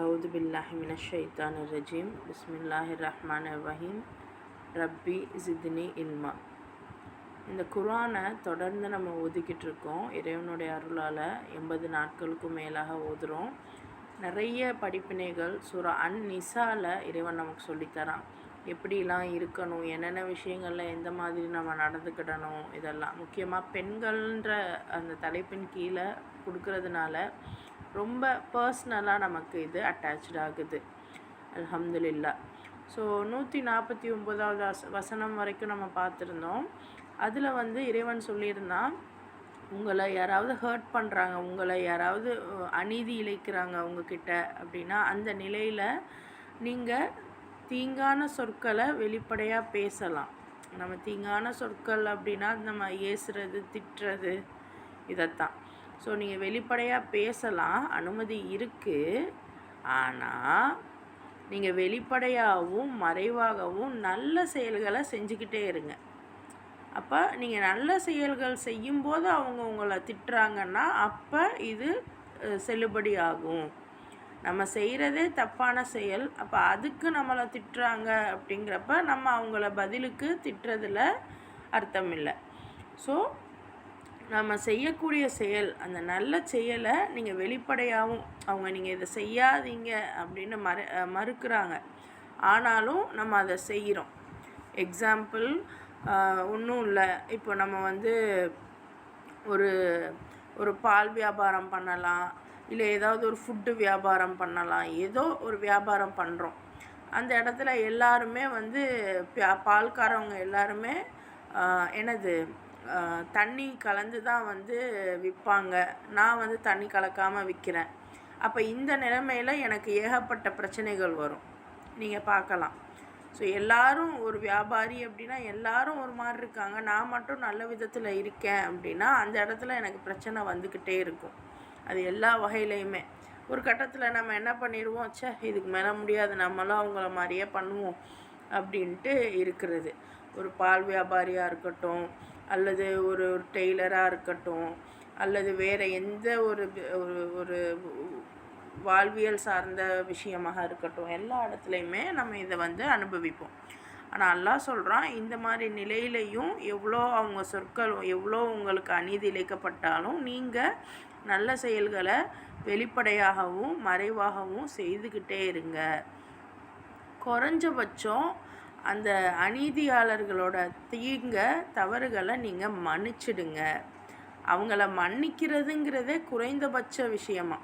அவுது பில்லாஹி மினஷ் ஷைத்தானிர் ரஜீம். பிஸ்மில்லாஹிர் ரஹ்மானிர் ரஹீம். ரப்பி ஜித்னி இல்மா. இந்த குர்ஆனை தொடர்ந்து நம்ம ஓதிக்கிட்டு இருக்கோம். இறைவனுடைய அருளால் 80 நாட்களுக்கும் மேலாக ஓதுகிறோம். நிறைய படிப்பினைகள் சூரா நிசாவில் இறைவன் நமக்கு சொல்லித்தரான். எப்படிலாம் இருக்கணும், என்னென்ன விஷயங்களில் எந்த மாதிரி நம்ம நடந்துக்கிடணும், இதெல்லாம் முக்கியமாக பெண்கள்ன்ற அந்த தலைப்பின் கீழே கொடுக்கறதுனால ரொம்ப பர்ஸ்னலாக நமக்கு இது அட்டாச்சாகுது ஆகுது. அல்ஹம்துலில்லா. ஸோ 149வது வசனம் வரைக்கும் நம்ம பார்த்துருந்தோம். அதில் இறைவன் சொல்லியிருந்தான், உங்களை யாராவது ஹர்ட் பண்ணுறாங்க, உங்களை யாராவது அநீதி இழைக்கிறாங்க உங்ககிட்ட அப்படின்னா அந்த நிலையில் நீங்கள் தீங்கான சொற்களை வெளிப்படையாக பேசலாம். நம்ம தீங்கான சொற்கள் அப்படின்னா நம்ம ஏசுறது, திட்டுறது, இதைத்தான். ஸோ நீங்கள் வெளிப்படையாக பேசலாம், அனுமதி இருக்குது. ஆனால் நீங்கள் வெளிப்படையாகவும் மறைவாகவும் நல்ல செயல்களை செஞ்சுக்கிட்டே இருங்க. அப்போ நீங்கள் நல்ல செயல்கள் செய்யும்போது அவங்க உங்களை திட்டுறாங்கன்னா அப்போ இது செல்லுபடி ஆகும். நம்ம செய்கிறதே தப்பான செயல், அப்போ அதுக்கு நம்மளை திட்டுறாங்க அப்படிங்கிறப்ப நம்ம அவங்கள பதிலுக்கு திட்டுறதில் அர்த்தம் இல்லை. ஸோ நம்ம செய்யக்கூடிய செயல், அந்த நல்ல செயலை நீங்கள் வெளிப்படையாகவும், அவங்க நீங்கள் இதை செய்யாதீங்க அப்படின்னு மறுக்கிறாங்க, ஆனாலும் நம்ம அதை செய்கிறோம். எக்ஸாம்பிள் ஒன்றும் இல்லை, இப்போ நம்ம ஒரு ஒரு பால் வியாபாரம் பண்ணலாம், இல்லை ஏதாவது ஒரு ஃபுட்டு வியாபாரம் பண்ணலாம், ஏதோ ஒரு வியாபாரம் பண்ணுறோம். அந்த இடத்துல எல்லாருமே பால்காரவங்க எல்லாருமே தண்ணி கலந்து தான் விற்பாங்க. நான் தண்ணி கலக்காமல் விற்கிறேன். அப்போ இந்த நிலைமையில் எனக்கு ஏகப்பட்ட பிரச்சனைகள் வரும். நீங்கள் பார்க்கலாம். ஸோ எல்லோரும் ஒரு வியாபாரி அப்படின்னா எல்லோரும் ஒரு மாதிரி இருக்காங்க, நான் மட்டும் நல்ல விதத்தில் இருக்கேன் அப்படின்னா அந்த இடத்துல எனக்கு பிரச்சனை வந்துக்கிட்டே இருக்கும். அது எல்லா வகையிலையுமே. ஒரு கட்டத்தில் நம்ம என்ன பண்ணிடுவோம், இதுக்கு மேலே முடியாது, நம்மளும் அவங்கள மாதிரியே பண்ணுவோம் அப்படின்ட்டு இருக்கிறது. ஒரு பால் வியாபாரியாக இருக்கட்டும், அல்லது ஒரு டெய்லராக இருக்கட்டும், அல்லது வேறு எந்த ஒரு ஒரு வாழ்வியல் சார்ந்த விஷயமாக இருக்கட்டும், எல்லா இடத்துலையுமே நம்ம இதை அனுபவிப்போம். ஆனால் அல்லாஹ் சொல்கிறான், இந்த மாதிரி நிலையிலையும் எவ்வளோ அவங்க சொற்கள் எவ்வளோ உங்களுக்கு அநீதி இழைக்கப்பட்டாலும் நீங்கள் நல்ல செயல்களை வெளிப்படையாகவும் மறைவாகவும் செய்துக்கிட்டே இருங்க. குறைஞ்சபட்சம் அந்த அநீதியாளர்களோட தவறுகளை நீங்கள் மன்னிச்சிடுங்க. அவங்கள மன்னிக்கிறதுங்கிறதே குறைந்தபட்ச விஷயமா.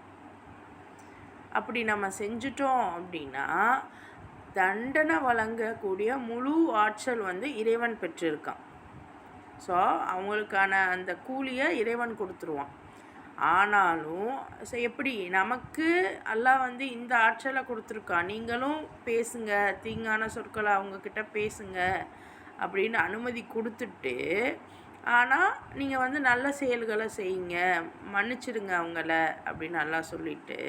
அப்படி நம்ம செஞ்சிட்டோம் அப்படின்னா தண்டனை வழங்கக்கூடிய முழு ஆற்றல் இறைவன் பெற்றிருக்கான். ஸோ அவங்களுக்கான அந்த கூலியை இறைவன் கொடுத்துருவான். ஆனாலும் எப்படி நமக்கு அல்லாஹ் இந்த ஆற்றலை கொடுத்துருக்கான், நீங்களும் பேசுங்க, தீங்கான சொற்களை அவங்கக்கிட்ட பேசுங்க அப்படின்னு அனுமதி கொடுத்துட்டு, ஆனால் நீங்கள் நல்ல செயல்களை செய்யுங்க, மன்னிச்சிடுங்க அவங்கள அப்படின்னு அல்லாஹ் சொல்லிட்டு,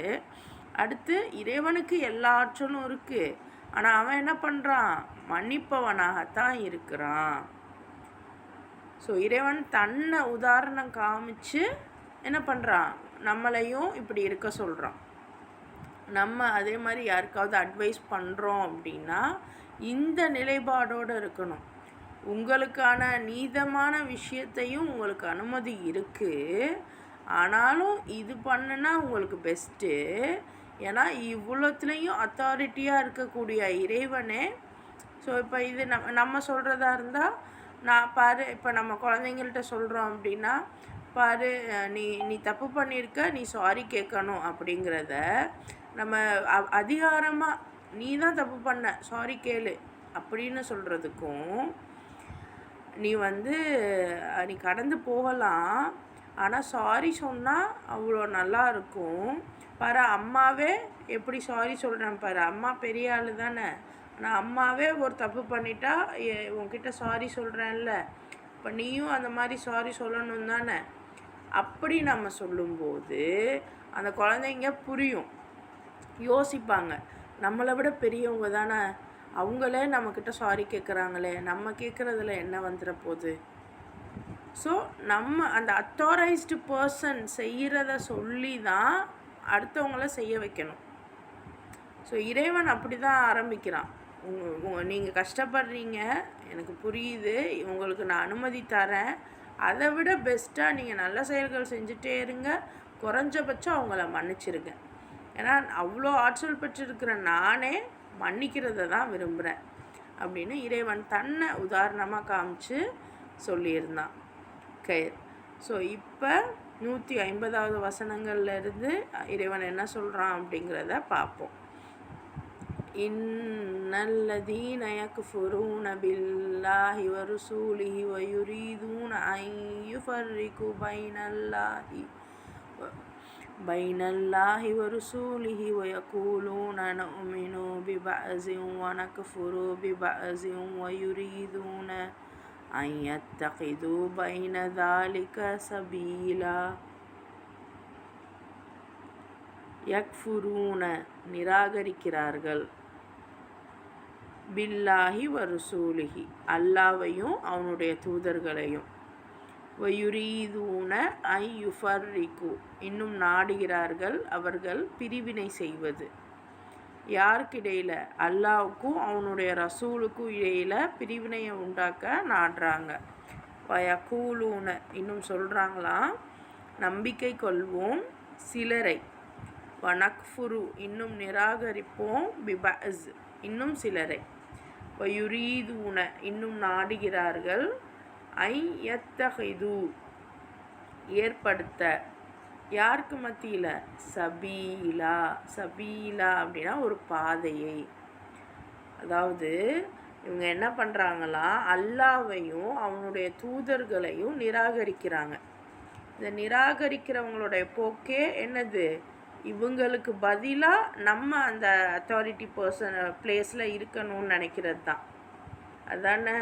அடுத்து இறைவனுக்கு எல்லா ஆற்றலும் இருக்குது, ஆனால் அவன் என்ன பண்ணுறான், மன்னிப்பவனாகத்தான் இருக்கிறான். ஸோ இறைவன் தன்னை உதாரணம் காமிச்சு என்ன பண்ணுறான், நம்மளையும் இப்படி இருக்க சொல்கிறான். நம்ம அதே மாதிரி யாருக்காவது அட்வைஸ் பண்ணுறோம் அப்படின்னா இந்த நிலைப்பாடோடு இருக்கணும். உங்களுக்கான நீதமான விஷயத்தையும் உங்களுக்கு அனுமதி இருக்குது, ஆனாலும் இது பண்ணுனா உங்களுக்கு பெஸ்ட்டு. ஏன்னா இவ்வளோத்துலேயும் அத்தாரிட்டியாக இருக்கக்கூடிய இறைவனே. ஸோ இப்போ இது நம்ம சொல்கிறதா இருந்தால், நான் பாரு, இப்போ நம்ம குழந்தைங்கள்ட்ட சொல்கிறோம் அப்படின்னா, பாரு நீ தப்பு பண்ணியிருக்க, நீ சாரி கேட்கணும் அப்படிங்கிறத நம்ம அதிகாரமாக நீ தான் தப்பு பண்ண, சாரி கேளு அப்படின்னு சொல்கிறதுக்கும், நீ கடந்து போகலாம், ஆனால் சாரி சொன்னால் அவ்வளோ நல்லா இருக்கும். பாரு அம்மாவே எப்படி சாரி சொல்கிறேன் பாரு, அம்மா பெரிய ஆள் தானே, ஆனால் அம்மாவே ஒரு தப்பு பண்ணிட்டா உன்கிட்ட சாரி சொல்கிறேன்ல, இப்போ நீயும் அந்த மாதிரி சாரி சொல்லணும் தானே. அப்படி நம்ம சொல்லும்போது அந்த குழந்தைங்க புரியும், யோசிப்பாங்க, நம்மளை விட பெரியவங்க தானே, அவங்களே நம்மக்கிட்ட சாரி கேட்குறாங்களே, நம்ம கேட்குறதுல என்ன வந்துட போகுது. ஸோ நம்ம அந்த அத்தாரைஸ்டு பர்சன் செய்கிறத சொல்லி தான் அடுத்தவங்கள செய்ய வைக்கணும். ஸோ இறைவன் அப்படி தான் ஆரம்பிக்கிறான். நீங்கள் கஷ்டப்படுறீங்க, எனக்கு புரியுது, உங்களுக்கு நான் அனுமதி தரேன், அதை விட பெஸ்ட்டாக நீங்கள் நல்ல செயல்கள் செஞ்சுட்டே இருங்க, குறைஞ்சபட்சம் அவங்கள மன்னிச்சிருங்க. ஏன்னா அவ்வளோ ஆற்றல் பெற்றிருக்கிற நானே மன்னிக்கிறத தான் விரும்புகிறேன் அப்படின்னு இறைவன் தன்னை உதாரணமாக காமிச்சு சொல்லியிருந்தான். கயிர். ஸோ இப்போ 150வது வசனங்கள்லேருந்து இறைவன் என்ன சொல்கிறான் அப்படிங்கிறத பார்ப்போம். இன்னல்லதீன யக்ஃபுரூன பில்லாஹி வ ரசூலிஹி வ யுரீதூன அன் யுஃபர்ரிகு பைனல்லாஹி வ ரசூலிஹி வ யகூலூன நுமினு பிபஅஸின் வ நக்ஃபுரு பிபஅஸின் வ யுரீதூன அன் யத்தகிது பைன ذلك சபீலா. யக்ஃபுரூன நிராகரிக்கிறார்கள், பில்லாஹி வ ரசூலிஹி அல்லாவையும் அவனுடைய தூதர்களையும், வயுரீதூன ஐ யுஃபர்ரிகு இன்னும் நாடுகிறார்கள் அவர்கள் பிரிவினை செய்வது. யாருக்கிடையில்? அல்லாவுக்கும் அவனுடைய ரசூலுக்கும் இடையில் பிரிவினையை உண்டாக்க நாடுறாங்க. வயகூலூன இன்னும் சொல்கிறாங்களாம், நம்பிக்கை கொள்வோம் சிலரை, வனக்ஃபுரு இன்னும் நிராகரிப்போம், பிபஅஸ் இன்னும் சிலரை, வயுரீதூன இன்னும் நாடுகிறார்கள், ஐ யத்தகிது ஏற்படுத்த, யாருக்கு மத்தியில்? சபீலா. சபீலா அப்படின்னா ஒரு பாதையை. அதாவது இவங்க என்ன பண்ணுறாங்களாம், அல்லாவையும் அவனுடைய தூதர்களையும் நிராகரிக்கிறாங்க. இந்த நிராகரிக்கிறவங்களுடைய போக்கே என்னது? இவங்களுக்கு பதிலாக நம்ம அந்த அத்தாரிட்டி பர்சன் பிளேஸில் இருக்கணும்னு நினைக்கிறது தான். அதானே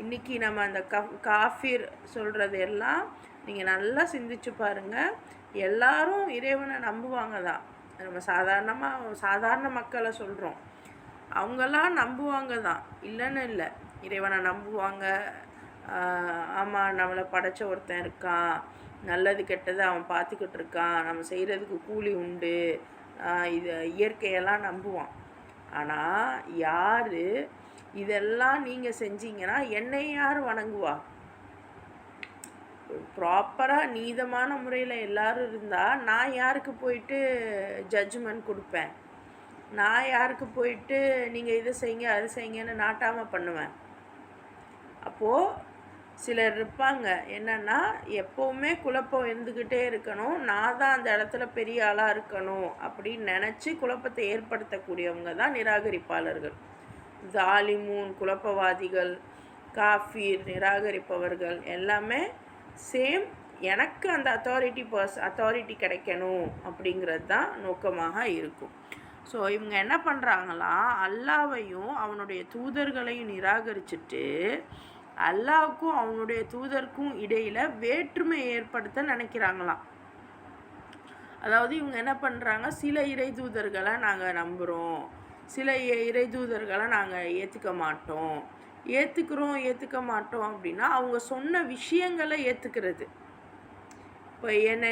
இன்றைக்கி நம்ம அந்த காஃபிர் சொல்கிறது எல்லாம் நீங்கள் நல்லா சிந்திச்சு பாருங்கள். எல்லாரும் இறைவனை நம்புவாங்க தான். நம்ம சாதாரண மக்களை சொல்கிறோம், அவங்கெல்லாம் நம்புவாங்க தான், இல்லைன்னு இல்லை. இறைவனை நம்புவாங்க. ஆமாம், நம்மளை படைச்ச ஒருத்தன் இருக்கான், நல்லது கெட்டது அவன் பார்த்துக்கிட்டு இருக்கான், நம்ம செய்கிறதுக்கு கூலி உண்டு, இது இயற்கையெல்லாம் நம்புவான். ஆனால் யார் இதெல்லாம் நீங்கள் செஞ்சீங்கன்னா என்னை யார் வணங்குவா? ப்ராப்பராக நீதமான முறையில் எல்லோரும் இருந்தால் நான் யாருக்கு போயிட்டு ஜட்ஜ்மெண்ட் கொடுப்பேன்? நான் யாருக்கு போயிட்டு நீங்கள் இதை செய்யுங்க அது செய்யுங்கன்னு நாட்டாமல் பண்ணுவேன்? அப்போது சிலர் இருப்பாங்க, என்னென்னா எப்போவுமே குழப்பம் இருந்துக்கிட்டே இருக்கணும், நான் தான் அந்த இடத்துல பெரிய ஆளாக இருக்கணும் அப்படின்னு நினச்சி குழப்பத்தை ஏற்படுத்தக்கூடியவங்க தான் நிராகரிப்பாளர்கள். ஜாலிமூன் குழப்பவாதிகள், காஃபீர் நிராகரிப்பவர்கள் எல்லாமே சேம். எனக்கு அந்த அத்தாரிட்டி கிடைக்கணும் அப்படிங்கிறது தான் நோக்கமாக இருக்கும். ஸோ இவங்க என்ன பண்ணுறாங்களா, அல்லாவையும் அவனுடைய தூதர்களையும் நிராகரிச்சுட்டு அல்லாவுக்கும் அவனுடைய தூதருக்கும் இடையில் வேற்றுமை ஏற்படுத்த நினைக்கிறாங்களாம். அதாவது இவங்க என்ன பண்ணுறாங்க, சில இறை தூதர்களை நாங்கள் நம்புகிறோம், சில இறை தூதர்களை நாங்கள் ஏற்றுக்க மாட்டோம், ஏற்றுக்க மாட்டோம் அப்படின்னா அவங்க சொன்ன விஷயங்களை ஏற்றுக்கிறது. இப்போ என்னை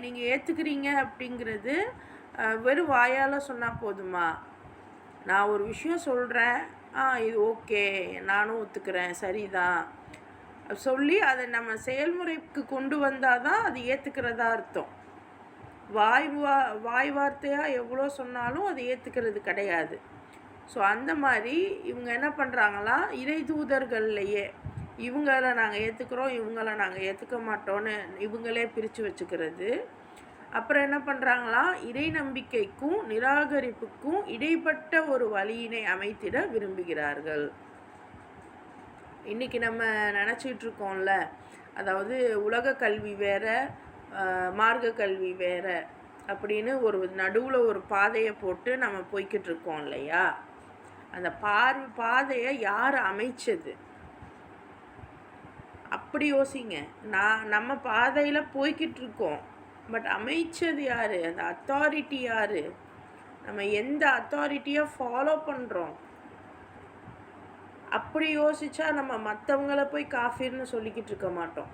நீங்கள் ஏற்றுக்கிறீங்க அப்படிங்கிறது வெறும் வாயால் சொன்னால் போதுமா? நான் ஒரு விஷயம் சொல்கிறேன், இது ஓகே, நானும் ஒத்துக்கிறேன், சரிதான் சொல்லி அதை நம்ம செயல்முறைக்கு கொண்டு வந்தால் தான் அது ஏற்றுக்கிறதா அர்த்தம். வாய் வார்த்தையாக எவ்வளோ சொன்னாலும் அது ஏற்றுக்கிறது கிடையாது. ஸோ அந்த மாதிரி இவங்க என்ன பண்ணுறாங்களா, இறை தூதர்கள்லையே இவங்களை நாங்கள் ஏற்றுக்கிறோம், இவங்களை நாங்கள் ஏற்றுக்க மாட்டோன்னு இவங்களே பிரித்து வச்சுக்கிறது. அப்புறம் என்ன பண்ணுறாங்களா, இறை நம்பிக்கைக்கும் நிராகரிப்புக்கும் இடைப்பட்ட ஒரு வழியினை அமைத்திட விரும்புகிறார்கள். இன்றைக்கி நம்ம நினச்சிக்கிட்டு இருக்கோம்ல, அதாவது உலக கல்வி வேறு, மார்க்க கல்வி வேறு அப்படின்னு ஒரு நடுவில் ஒரு பாதையை போட்டு நம்ம போய்கிட்டு இருக்கோம் இல்லையா? அந்த பாதையை யார் அமைச்சது? அப்படி யோசிங்க. நம்ம பாதையில் போய்கிட்டு இருக்கோம், பட் அமைச்சது யார்? அந்த அத்தாரிட்டி யார்? நம்ம எந்த அத்தாரிட்டியை ஃபாலோ பண்ணுறோம்? அப்படி யோசித்தா நம்ம மற்றவங்களை போய் காஃபிர்னு சொல்லிக்கிட்டு இருக்க மாட்டோம்,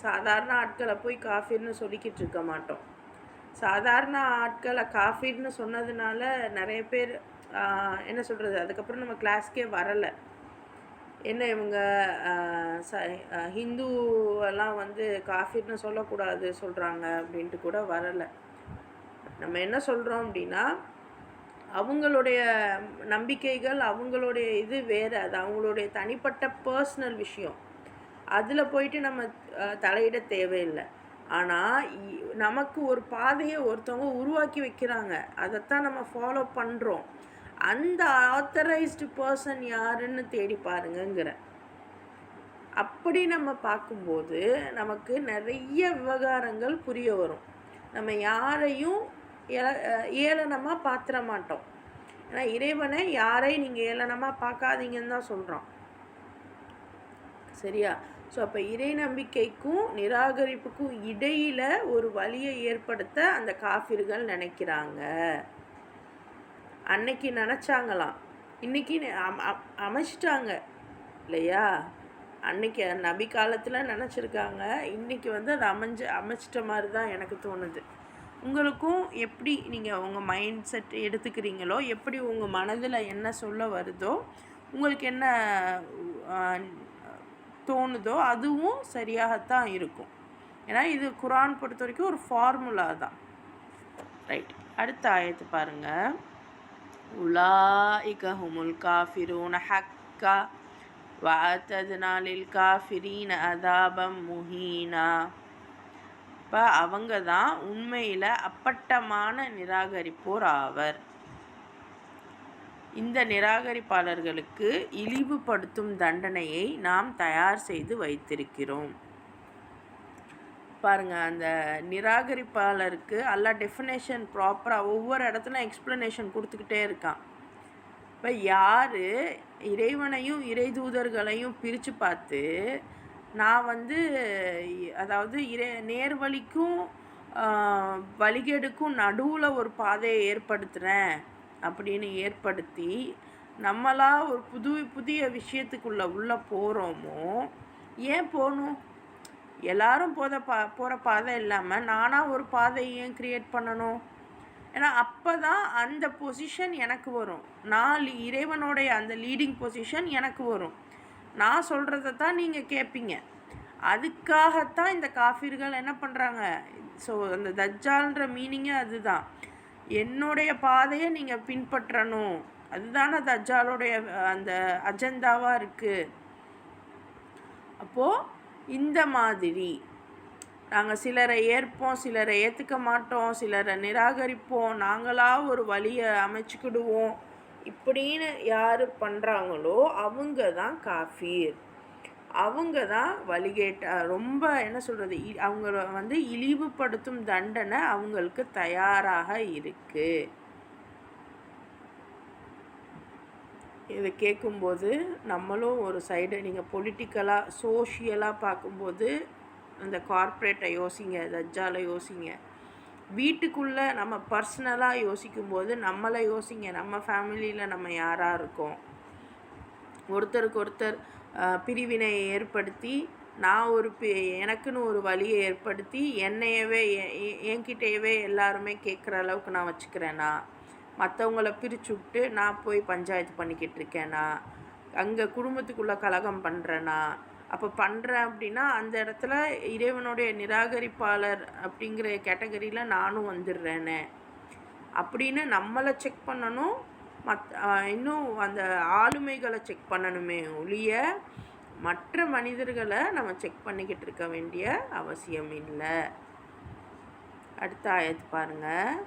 சாதாரண ஆட்களை போய் காஃபிர்னு சொல்லிக்கிட்டு இருக்க மாட்டோம். சாதாரண ஆட்களை காஃபின்னு சொன்னதுனால நிறைய பேர் என்ன சொல்கிறது, அதுக்கப்புறம் நம்ம கிளாஸ்க்கே வரலை. என்ன இவங்க ஹிந்துவெல்லாம் வந்து காஃபின்னு சொல்லக்கூடாது சொல்கிறாங்க அப்படின்ட்டு கூட வரலை. நம்ம என்ன சொல்கிறோம் அப்படின்னா, அவங்களுடைய நம்பிக்கைகள், அவங்களுடைய இது வேறு, அது அவங்களுடைய தனிப்பட்ட பர்சனல் விஷயம். அதில் போயிட்டு நம்ம தலையிட தேவையில்லை. ஆனால் நமக்கு ஒரு பாதையை ஒருத்தவங்க உருவாக்கி வைக்கிறாங்க, அதைத்தான் நம்ம ஃபாலோ பண்ணுறோம். அந்த ஆத்தரைஸ்டு பர்சன் யாருன்னு தேடி பாருங்கங்கிற. அப்படி நம்ம பார்க்கும்போது நமக்கு நிறைய விவகாரங்கள் புரிய வரும். நம்ம யாரையும் ஏளனமாக பார்த்துட மாட்டோம். ஏன்னா இறைவனை யாரையும் நீங்கள் ஏளனமாக பார்க்காதீங்கன்னு தான் சொல்கிறோம், சரியா? ஸோ அப்போ இறை நம்பிக்கைக்கும் நிராகரிப்புக்கும் இடையில் ஒரு வழியை ஏற்படுத்த அந்த காஃபிர்கள் நினைக்கிறாங்க. அன்னைக்கு நினச்சாங்களாம், இன்றைக்கி அமைச்சிட்டாங்க இல்லையா? அன்னைக்கு நபி காலத்தில் நினச்சிருக்காங்க, இன்றைக்கி வந்து அது அமைச்சிட்ட மாதிரி தான் எனக்கு தோணுது. உங்களுக்கும் எப்படி நீங்கள் உங்கள் மைண்ட் செட் எடுத்துக்கிறீங்களோ, எப்படி உங்கள் மனதில் என்ன சொல்ல வருதோ, உங்களுக்கு என்ன தோணுதோ அதுவும் சரியாகத்தான் இருக்கும். ஏன்னா இது குரான் பொறுத்த வரைக்கும் ஒரு ஃபார்முலா தான். ரைட், அடுத்த ஆயத்து பாருங்கள். உலாஇக ஹுமுல் காஃபிரூன ஹக்கா வஅதத்னா லில் காஃபிரீன அதாபம் முஹீனா. இப்போ அவங்க தான் உண்மையில் அப்பட்டமான நிராகரிப்போர் ஆவர். இந்த நிராகரிப்பாளர்களுக்கு இழிவுபடுத்தும் தண்டனையை நாம் தயார் செய்து வைத்திருக்கிறோம். பாருங்கள், அந்த நிராகரிப்பாளருக்கு எல்லாம் டெஃபினேஷன் ப்ராப்பராக ஒவ்வொரு இடத்துல எக்ஸ்ப்ளனேஷன் கொடுத்துக்கிட்டே இருக்கான். இப்போ யார் இறைவனையும் இறை தூதர்களையும் பிரித்து பார்த்து நான் வந்து அதாவது நேர்வழிக்கும் வழிகேடுக்கும் நடுவில் ஒரு பாதையை ஏற்படுத்துகிறேன் அப்படின்னு ஏற்படுத்தி நம்மளாக ஒரு புதிய விஷயத்துக்குள்ளே உள்ளே போகிறோமோ, ஏன் போகணும்? எல்லாரும் போகிற பாதை இல்லாமல் நானாக ஒரு பாதையை ஏன் க்ரியேட் பண்ணணும்? ஏன்னா அப்போ தான் அந்த பொசிஷன் எனக்கு வரும். நான் இறைவனுடைய அந்த லீடிங் பொசிஷன் எனக்கு வரும். நான் சொல்கிறத தான் நீங்கள் கேட்பீங்க. அதுக்காகத்தான் இந்த காஃபிர்கள் என்ன பண்ணுறாங்க? ஸோ அந்த தஜ்ஜால்ன்ற மீனிங்கே அதுதான். என்னுடைய பாதையை நீங்கள் பின்பற்றணும், அதுதானே தஜ்ஜாலுடைய அந்த அஜெண்டாவாக இருக்குது. அப்போது இந்த மாதிரி நாங்கள் சிலரை ஏற்போம், சிலரை ஏற்றுக்க மாட்டோம், சிலரை நிராகரிப்போம், நாங்களாக ஒரு வழியை அமைச்சிக்கிடுவோம், இப்படின்னு யார் பண்ணுறாங்களோ அவங்க தான் காஃபீர். அவங்க தான் வழிகேட்ட ரொம்ப என்ன சொல்கிறது, அவங்கள வந்து இழிவுபடுத்தும் தண்டனை அவங்களுக்கு தயாராக இருக்குது. இதை கேட்கும்போது நம்மளும் ஒரு சைடு, நீங்கள் பொலிட்டிக்கலாக சோஷியலாக பார்க்கும்போது அந்த கார்ப்பரேட்டை யோசிங்க, தஜ்ஜாலை யோசிங்க. வீட்டுக்குள்ளே நம்ம பர்சனலாக யோசிக்கும்போது நம்மளை யோசிங்க, நம்ம ஃபேமிலியில் நம்ம யாராக இருக்கோம். ஒருத்தருக்கு ஒருத்தர் பிரிவினையை ஏற்படுத்தி நான் எனக்குன்னு ஒரு வழியை ஏற்படுத்தி என்னையவே என்கிட்டயவே எல்லாருமே கேட்குற அளவுக்கு நான் வச்சுக்கிறேன்னா, மற்றவங்கள பிரித்து விட்டு நான் போய் பஞ்சாயத்து பண்ணிக்கிட்டு இருக்கேன்னா, அங்கே குடும்பத்துக்குள்ளே கலகம் பண்ணுறேன்னா, அப்போ பண்ணுறேன் அப்படின்னா அந்த இடத்துல இறைவனுடைய நிராகரிப்பாளர் அப்படிங்கிற கேட்டகரியில் நானும் வந்துடுறேனே அப்படின்னு நம்மளை செக் பண்ணணும். இன்னும் அந்த ஆளுமைகளை செக் பண்ணணுமே ஒழிய மற்ற மனிதர்களை நம்ம செக் பண்ணிக்கிட்டு இருக்க வேண்டிய அவசியம் இல்லை. அடுத்த ஆயத்து பாருங்கள்.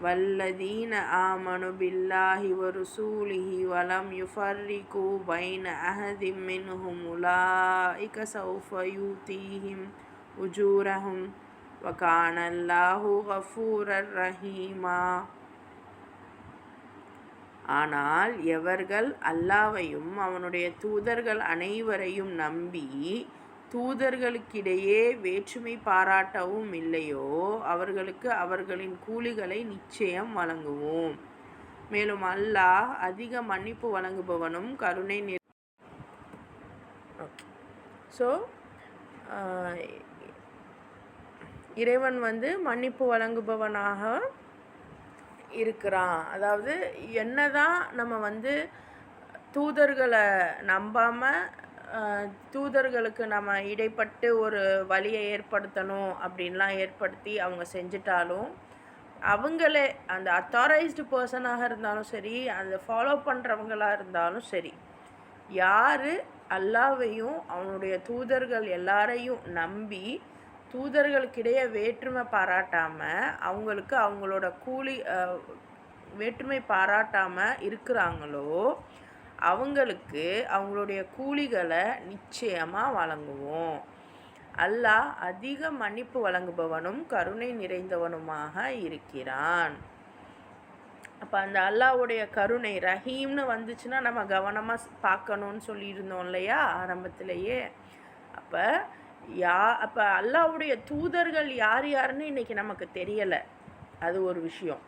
வல்லதீன ஆமனு பில்லாஹி வரசூலிஹி வலம் யுஃபர்ரிகு பைன அஹதிம் மின்ஹும் உலாஇக சௌஃப யூதீஹிம் உஜூரஹும் வகானல்லாஹு கஃபூரர் ரஹீமா. ஆனால் எவர்கள் அல்லாஹ்வையும் அவனுடைய தூதர்கள் அனைவரையும் நம்பி தூதர்களுக்கிடையே வேற்றுமை பாராட்டவும் இல்லையோ அவர்களுக்கு அவர்களின் கூலிகளை நிச்சயம் வழங்குவோம். மேலும் அல்லாஹ் அதிக மன்னிப்பு வழங்குபவனும் கருணை ஸோ இறைவன் வந்து மன்னிப்பு வழங்குபவனாக இருக்கிறான். அதாவது என்னதான் நம்ம வந்து தூதர்களை நம்பாமல் தூதர்களுக்கு நம்ம இடைப்பட்டு ஒரு வழியை ஏற்படுத்தணும் அப்படின்லாம் ஏற்படுத்தி அவங்க செஞ்சிட்டாலும், அவங்களே அந்த அத்தாரைஸ்டு பர்சனாக இருந்தாலும் சரி, அந்த ஃபாலோ பண்ணுறவங்களாக இருந்தாலும் சரி, யார் அல்லாஹ்வையும் அவனுடைய தூதர்கள் எல்லாரையும் நம்பி தூதர்களுக்கிடையே வேற்றுமை பாராட்டாமல் அவங்களுக்கு அவங்களோட கூலி வேற்றுமை பாராட்டாமல் இருக்கிறாங்களோ அவங்களுக்கு அவங்களுடைய கூலிகளை நிச்சயமாக வழங்குவோம். அல்லாஹ் அதிக மன்னிப்பு வழங்குபவனும் கருணை நிறைந்தவனுமாக இருக்கிறான். அப்போ அந்த அல்லாஹ்வுடைய கருணை ரஹீம்னு வந்துச்சுன்னா நம்ம கவனமாக பார்க்கணுன்னு சொல்லியிருந்தோம் இல்லையா ஆரம்பத்திலேயே. அப்போ அல்லாஹ்வுடைய தூதர்கள் யார் யாருன்னு இன்றைக்கி நமக்கு தெரியலை, அது ஒரு விஷயம்.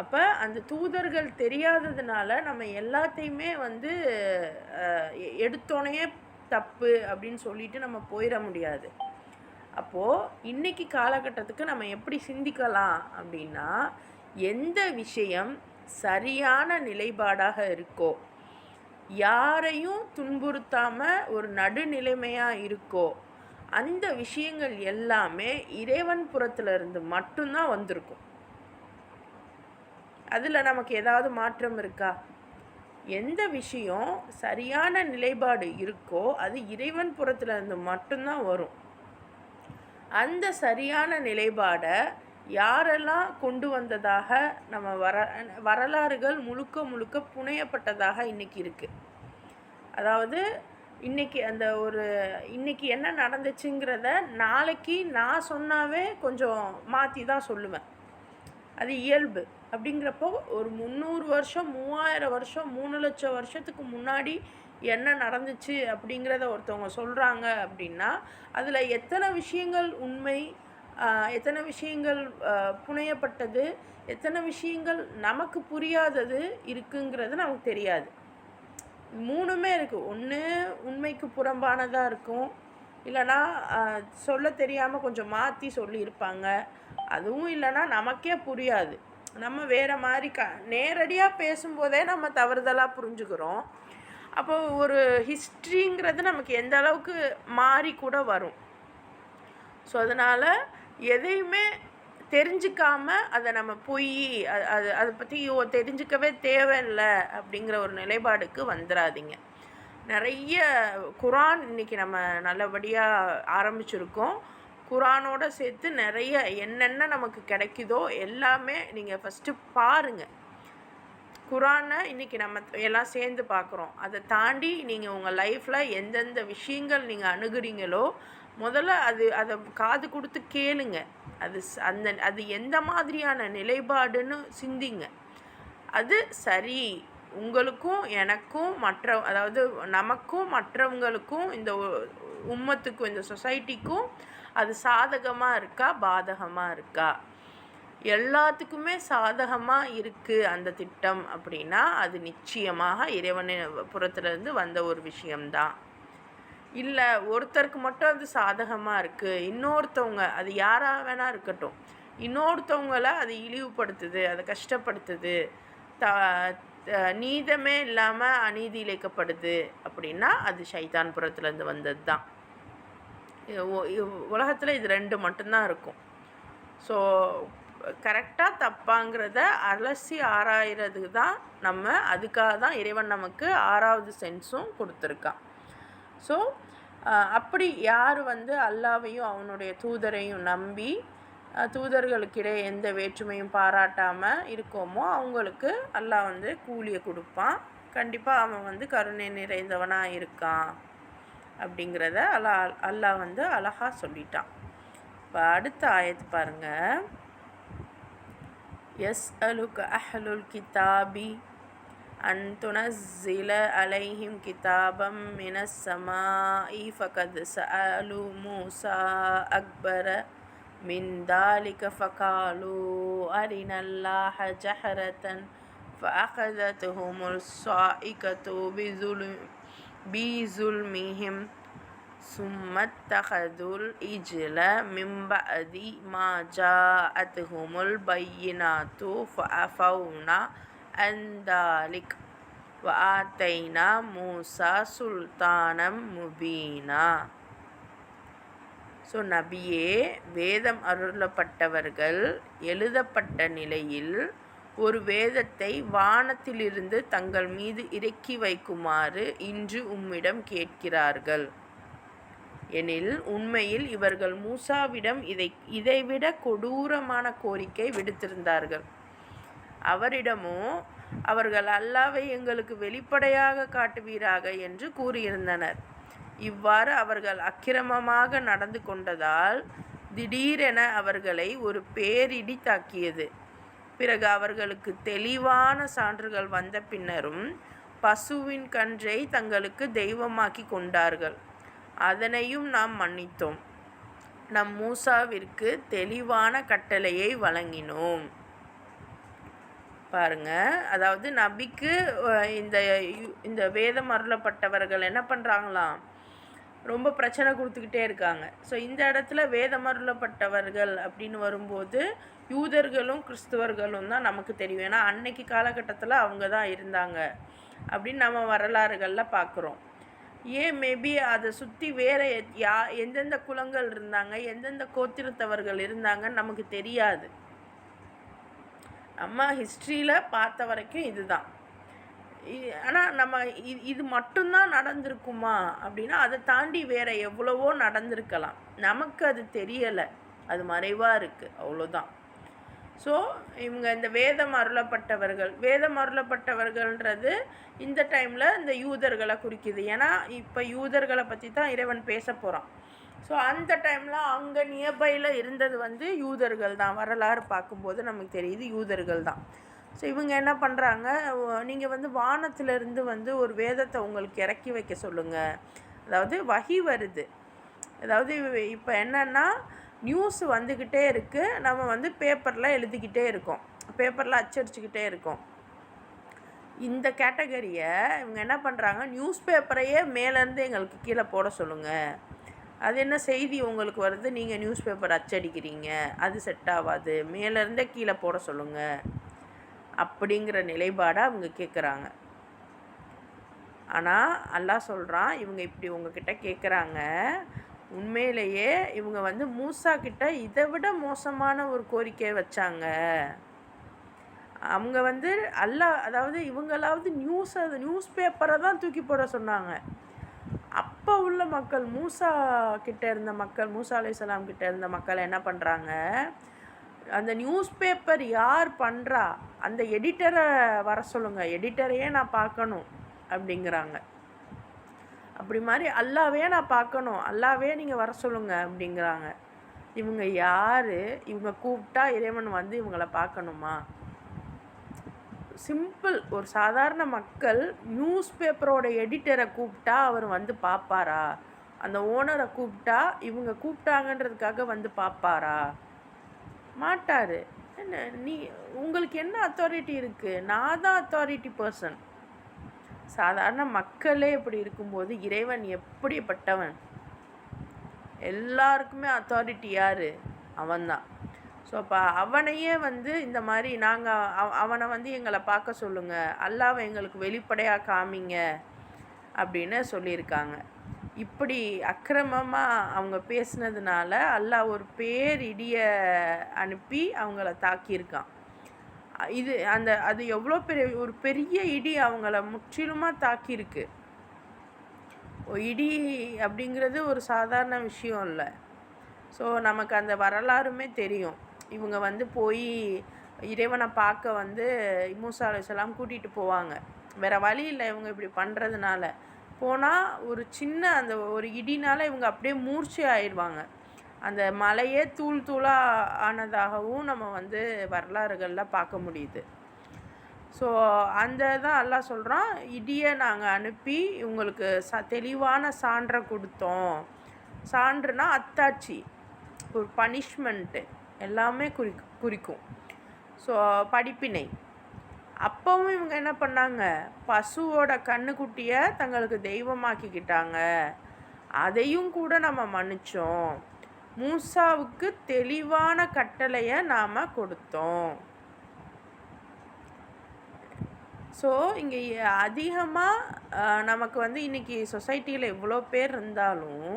அப்போ அந்த தூதர்கள் தெரியாததுனால நம்ம எல்லாத்தையுமே வந்து எடுத்தோடனே தப்பு அப்படின்னு சொல்லிட்டு நம்ம போயிட முடியாது. அப்போது இன்றைக்கி காலகட்டத்துக்கு நம்ம எப்படி சிந்திக்கலாம் அப்படின்னா, எந்த விஷயம் சரியான நிலைப்பாடாக இருக்கோ, யாரையும் துன்புறுத்தாமல் ஒரு நடுநிலைமையாக இருக்கோ, அந்த விஷயங்கள் எல்லாமே இறைவன் புறத்திலிருந்து மட்டும்தான் வந்திருக்கும். அதில் நமக்கு ஏதாவது மாற்றம் இருக்கா? எந்த விஷயம் சரியான நிலைப்பாடு இருக்கோ அது இறைவன் புறத்திலிருந்து மட்டும்தான் வரும். அந்த சரியான நிலைப்பாடை யாரெல்லாம் கொண்டு வந்ததாக நம்ம வரலாறுகள் முழுக்க முழுக்க புனையப்பட்டதாக இன்றைக்கி இருக்குது. அதாவது இன்றைக்கி இன்றைக்கி என்ன நடந்துச்சுங்கிறத நாளைக்கு நான் சொன்னாவே கொஞ்சம் மாற்றி தான் சொல்லுவேன். அது இயல்பு. அப்படிங்கிறப்போ ஒரு 300 வருஷம் 3000 வருஷம் 3 லட்சம் வருஷத்துக்கு முன்னாடி என்ன நடந்துச்சு அப்படிங்கிறத ஒருத்தவங்க சொல்கிறாங்க அப்படின்னா அதில் எத்தனை விஷயங்கள் உண்மை, எத்தனை விஷயங்கள் புனையப்பட்டது, எத்தனை விஷயங்கள் நமக்கு புரியாதது இருக்குங்கிறது நமக்கு தெரியாது. மூணுமே இருக்குது. ஒன்று உண்மைக்கு புறம்பானதாக இருக்கும், இல்லைனா சொல்ல தெரியாமல் கொஞ்சம் மாற்றி சொல்லியிருப்பாங்க, அதுவும் இல்லைனா நமக்கே புரியாது. நம்ம வேறு மாதிரி நேரடியாக பேசும்போதே நம்ம தவறுதலாக புரிஞ்சுக்கிறோம். அப்போ ஒரு ஹிஸ்ட்ரிங்கிறது நமக்கு எந்த அளவுக்கு மாறி கூட வரும். ஸோ அதனால் எதையுமே தெரிஞ்சிக்காமல் அதை நம்ம போய் அதை பற்றி தெரிஞ்சிக்கவே தேவையில்லை அப்படிங்கிற ஒரு நிலைப்பாடுக்கு வந்துடாதீங்க. நிறைய குரான் இன்றைக்கி நம்ம நல்லபடியாக ஆரம்பிச்சிருக்கோம். குரானோடு சேர்த்து நிறைய என்னென்ன நமக்கு கிடைக்குதோ எல்லாமே நீங்கள் ஃபஸ்ட்டு பாருங்கள். குரானை இன்றைக்கி நம்ம எல்லாம் சேர்ந்து பார்க்குறோம். அதை தாண்டி நீங்கள் உங்கள் லைஃப்பில் எந்தெந்த விஷயங்கள் நீங்கள் அணுகுறீங்களோ முதல்ல அதை காது கொடுத்து கேளுங்க. அது எந்த மாதிரியான நிலைப்பாடுன்னு சிந்திங்க. அது சரி, உங்களுக்கும் எனக்கும் அதாவது நமக்கும் மற்றவங்களுக்கும் இந்த உம்மத்துக்கும் இந்த சொசைட்டிக்கும் அது சாதகமாக இருக்கா பாதகமாக இருக்கா? எல்லாத்துக்குமே சாதகமாக இருக்குது அந்த திட்டம் அப்படின்னா அது நிச்சயமாக இறைவனின் புறத்துலேருந்து வந்த ஒரு விஷயம்தான். இல்லை ஒருத்தருக்கு மட்டும் அது சாதகமாக இருக்குது, இன்னொருத்தவங்க அது யாராக வேணா இருக்கட்டும், இன்னொருத்தவங்களை அது இழிவுபடுத்துது, அதை கஷ்டப்படுத்துது, நீதமே இல்லாமல் அநீதி இழைக்கப்படுது அப்படின்னா அது ஷைத்தான் புறத்துலேருந்து வந்தது தான். உலகத்தில் இது ரெண்டு மட்டும்தான் இருக்கும். ஸோ கரெக்டாக தப்பாங்கிறத அலசி ஆராயிறதுக்கு தான் அதுக்காக தான் இறைவன் நமக்கு 6வது சென்ஸும் கொடுத்துருக்கான். ஸோ அப்படி யார் அல்லாஹ்வையும் அவனுடைய தூதரையும் நம்பி தூதர்களுக்கிடையே எந்த வேற்றுமையும் பாராட்டாமல் இருக்கோமோ அவங்களுக்கு அல்லாஹ் கூலியை கொடுப்பான். கண்டிப்பாக அவன் கருணை நிறைந்தவனாக இருக்கான் அப்படிங்கிறத அல்லாஹ் அழகாக சொல்லிட்டான். இப்போ அடுத்த ஆயத்து பாருங்கள். يسألك أهل الكتاب أن تنزل عليهم كتابا من السماء فقد سألوا موسى أكبر من ذلك فقالوا أرنا الله جهرة فأخذتهم الصاعقة بظلمهم சும்மத்தஹதுல் இஜ்ல மிம்பஅதி மா ஜாஅத்ஹுமுல் பையினாத்து ஃபஅஃபௌனா அன் தாலிக் வஆத்தைனா மூசா சுல்தானம் முபீனா. ஸோ நபியே, வேதம் அருளப்பட்டவர்கள் எழுதப்பட்ட நிலையில் ஒரு வேதத்தை வானத்திலிருந்து தங்கள் மீது இறக்கி வைக்குமாறு இன்று உம்மிடம் கேட்கிறார்கள். எனில் உண்மையில் இவர்கள் மூசாவிடம் இதைவிட கொடூரமான கோரிக்கை விடுத்திருந்தார்கள். அவரிடமோ அவர்கள் அல்லாவை எங்களுக்கு வெளிப்படையாக காட்டுவீராக என்று கூறியிருந்தனர். இவ்வாறு அவர்கள் அக்கிரமமாக நடந்து கொண்டதால் திடீரென அவர்களை ஒரு பேரிடி தாக்கியது. பிறகு அவர்களுக்கு தெளிவான சான்றுகள் வந்த பின்னரும் பசுவின் கன்றை தங்களுக்கு தெய்வமாக்கி கொண்டார்கள். அதனையும் நாம் மன்னித்தோம். நம் மூசாவிற்கு தெளிவான கட்டளையை வழங்கினோம். பாருங்க, அதாவது நபிக்கு இந்த வேதம் அருளப்பட்டவர்கள் என்ன பண்ணுறாங்களாம், ரொம்ப பிரச்சனை கொடுத்துக்கிட்டே இருக்காங்க. ஸோ இந்த இடத்துல வேதம் அருளப்பட்டவர்கள் அப்படின்னு வரும்போது யூதர்களும் கிறிஸ்துவர்களும் தான் நமக்கு தெரியும். ஏன்னா அன்னைக்கு காலகட்டத்தில் அவங்க தான் இருந்தாங்க அப்படின்னு நம்ம வரலாறுகளில் பார்க்குறோம். ஏன் மேபி அதை சுற்றி வேறு எந்தெந்த குலங்கள் இருந்தாங்க, எந்தெந்த கோத்திரத்தவர்கள் இருந்தாங்கன்னு நமக்கு தெரியாது. நம்ம ஹிஸ்ட்ரியில் பார்த்த வரைக்கும் இதுதான். ஆனால் நம்ம இது மட்டும்தான் நடந்திருக்குமா அப்படின்னா அதை தாண்டி வேறு எவ்வளவோ நடந்திருக்கலாம். நமக்கு அது தெரியலை, அது மறைவாக இருக்குது, அவ்வளோதான். ஸோ இவங்க இந்த வேதம் அருளப்பட்டவர்கள்ன்றது இந்த டைமில் இந்த யூதர்களை குறிக்குது. ஏன்னா இப்போ யூதர்களை பற்றி தான் இறைவன் பேச போகிறான். ஸோ அந்த டைமில் அங்கே நியர்பையில் இருந்தது யூதர்கள் தான். வரலாறு பார்க்கும்போது நமக்கு தெரியுது யூதர்கள் தான். ஸோ இவங்க என்ன பண்ணுறாங்க, நீங்கள் வானத்திலிருந்து ஒரு வேதத்தை உங்களுக்கு இறக்கி வைக்க சொல்லுங்கள். அதாவது வஹி வருது. அதாவது இப்போ என்னென்னா நியூஸ் வந்துக்கிட்டே இருக்குது, நம்ம பேப்பரில் எழுதிக்கிட்டே இருக்கோம், பேப்பரில் அச்சடிச்சுக்கிட்டே இருக்கோம். இந்த கேட்டகரியை இவங்க என்ன பண்ணுறாங்க, நியூஸ் பேப்பரையே மேலேருந்து எங்களுக்கு கீழே போட சொல்லுங்கள். அது என்ன செய்தி உங்களுக்கு வருது, நீங்கள் நியூஸ் பேப்பர் அச்சடிக்கிறீங்க, அது செட் ஆகாது, மேலேருந்தே கீழே போட சொல்லுங்கள் அப்படிங்கிற நிலைப்பாடை அவங்க கேட்குறாங்க. ஆனால் அல்லாஹ் சொல்கிறான், இவங்க இப்படி உங்ககிட்ட கேட்குறாங்க, உண்மையிலேயே இவங்க மூசா கிட்ட இதை விட மோசமான ஒரு கோரிக்கையை வச்சாங்க. அவங்க அல்லாஹ், அதாவது இவங்களாவது நியூஸ் பேப்பரை தான் தூக்கி போட சொன்னாங்க. அப்போ உள்ள மக்கள், மூசா அலைஹிஸ்ஸலாம் கிட்ட இருந்த மக்கள் என்ன பண்ணுறாங்க, அந்த நியூஸ் பேப்பர் யார் பண்ணுறா அந்த எடிட்டரை வர சொல்லுங்கள், எடிட்டரையே நான் பார்க்கணும் அப்படிங்கிறாங்க. அப்படி மாதிரி அல்லாவே நான் பார்க்கணும், அல்லாவே நீங்கள் வர சொல்லுங்கள் அப்படிங்கிறாங்க. இவங்க யார், இவங்க கூப்பிட்டா இறைவன் இவங்களை பார்க்கணுமா? சிம்பிள், ஒரு சாதாரண மக்கள் நியூஸ் பேப்பரோட எடிட்டரை கூப்பிட்டா அவர் பார்ப்பாரா? அந்த ஓனரை கூப்பிட்டா இவங்க கூப்பிட்டாங்கன்றதுக்காக பார்ப்பாரா? மாட்டார். என்ன உங்களுக்கு என்ன அத்தாரிட்டி இருக்குது? நான் தான் அத்தாரிட்டி பர்சன். சாதாரண மக்களே இப்படி இருக்கும்போது இறைவன் எப்படிப்பட்டவன்? எல்லாருக்குமே அத்தாரிட்டி யார்? அவன்தான். ஸோ அப்போ அவனையே இந்த மாதிரி அவனை எங்களை பார்க்க சொல்லுங்கள், அல்லாவை எங்களுக்கு வெளிப்படையாக காமிங்க அப்படின்னு சொல்லியிருக்காங்க. இப்படி அக்கிரமமாக அவங்க பேசினதுனால அல்லாஹ் ஒரு பேரிடியை அனுப்பி அவங்கள தாக்கியிருக்கான். அது எவ்வளோ ஒரு பெரிய இடி அவங்கள முற்றிலுமாக தாக்கியிருக்கு. இடி அப்படிங்கிறது ஒரு சாதாரண விஷயம் இல்லை. ஸோ நமக்கு அந்த வரலாறுமே தெரியும். இவங்க போய் இறைவனை பார்க்க மூசா அலைஹிஸ்ஸலாம் கூட்டிகிட்டு போவாங்க. வேறு வழி இல்லை, இவங்க இப்படி பண்ணுறதுனால. போனால் ஒரு சின்ன அந்த ஒரு இடினால் இவங்க அப்படியே மூர்ச்சி ஆயிடுவாங்க. அந்த மலையே தூளாக ஆனதாகவும் நம்ம வரலாறுகளில் பார்க்க முடியுது. ஸோ அந்த தான் அல்லாஹ் சொல்கிறான், இடியை நாங்கள் அனுப்பி உங்களுக்கு தெளிவான சான்றை கொடுத்தோம். சான்றுனா அத்தாட்சி, ஒரு பனிஷ்மெண்ட்டு எல்லாமே குறிக்கும். ஸோ படிப்பினை. அப்பவும் இவங்க என்ன பண்ணாங்க, பசுவோட கண்ணுக்குட்டியை தங்களுக்கு தெய்வமாக்கிக்கிட்டாங்க. அதையும் கூட நம்ம மன்னிச்சோம். மூசாவுக்கு தெளிவான கட்டளையை நாம் கொடுத்தோம். ஸோ இங்கே அதிகமாக நமக்கு வந்து இன்றைக்கி சொசைட்டியில் எவ்வளோ பேர் இருந்தாலும்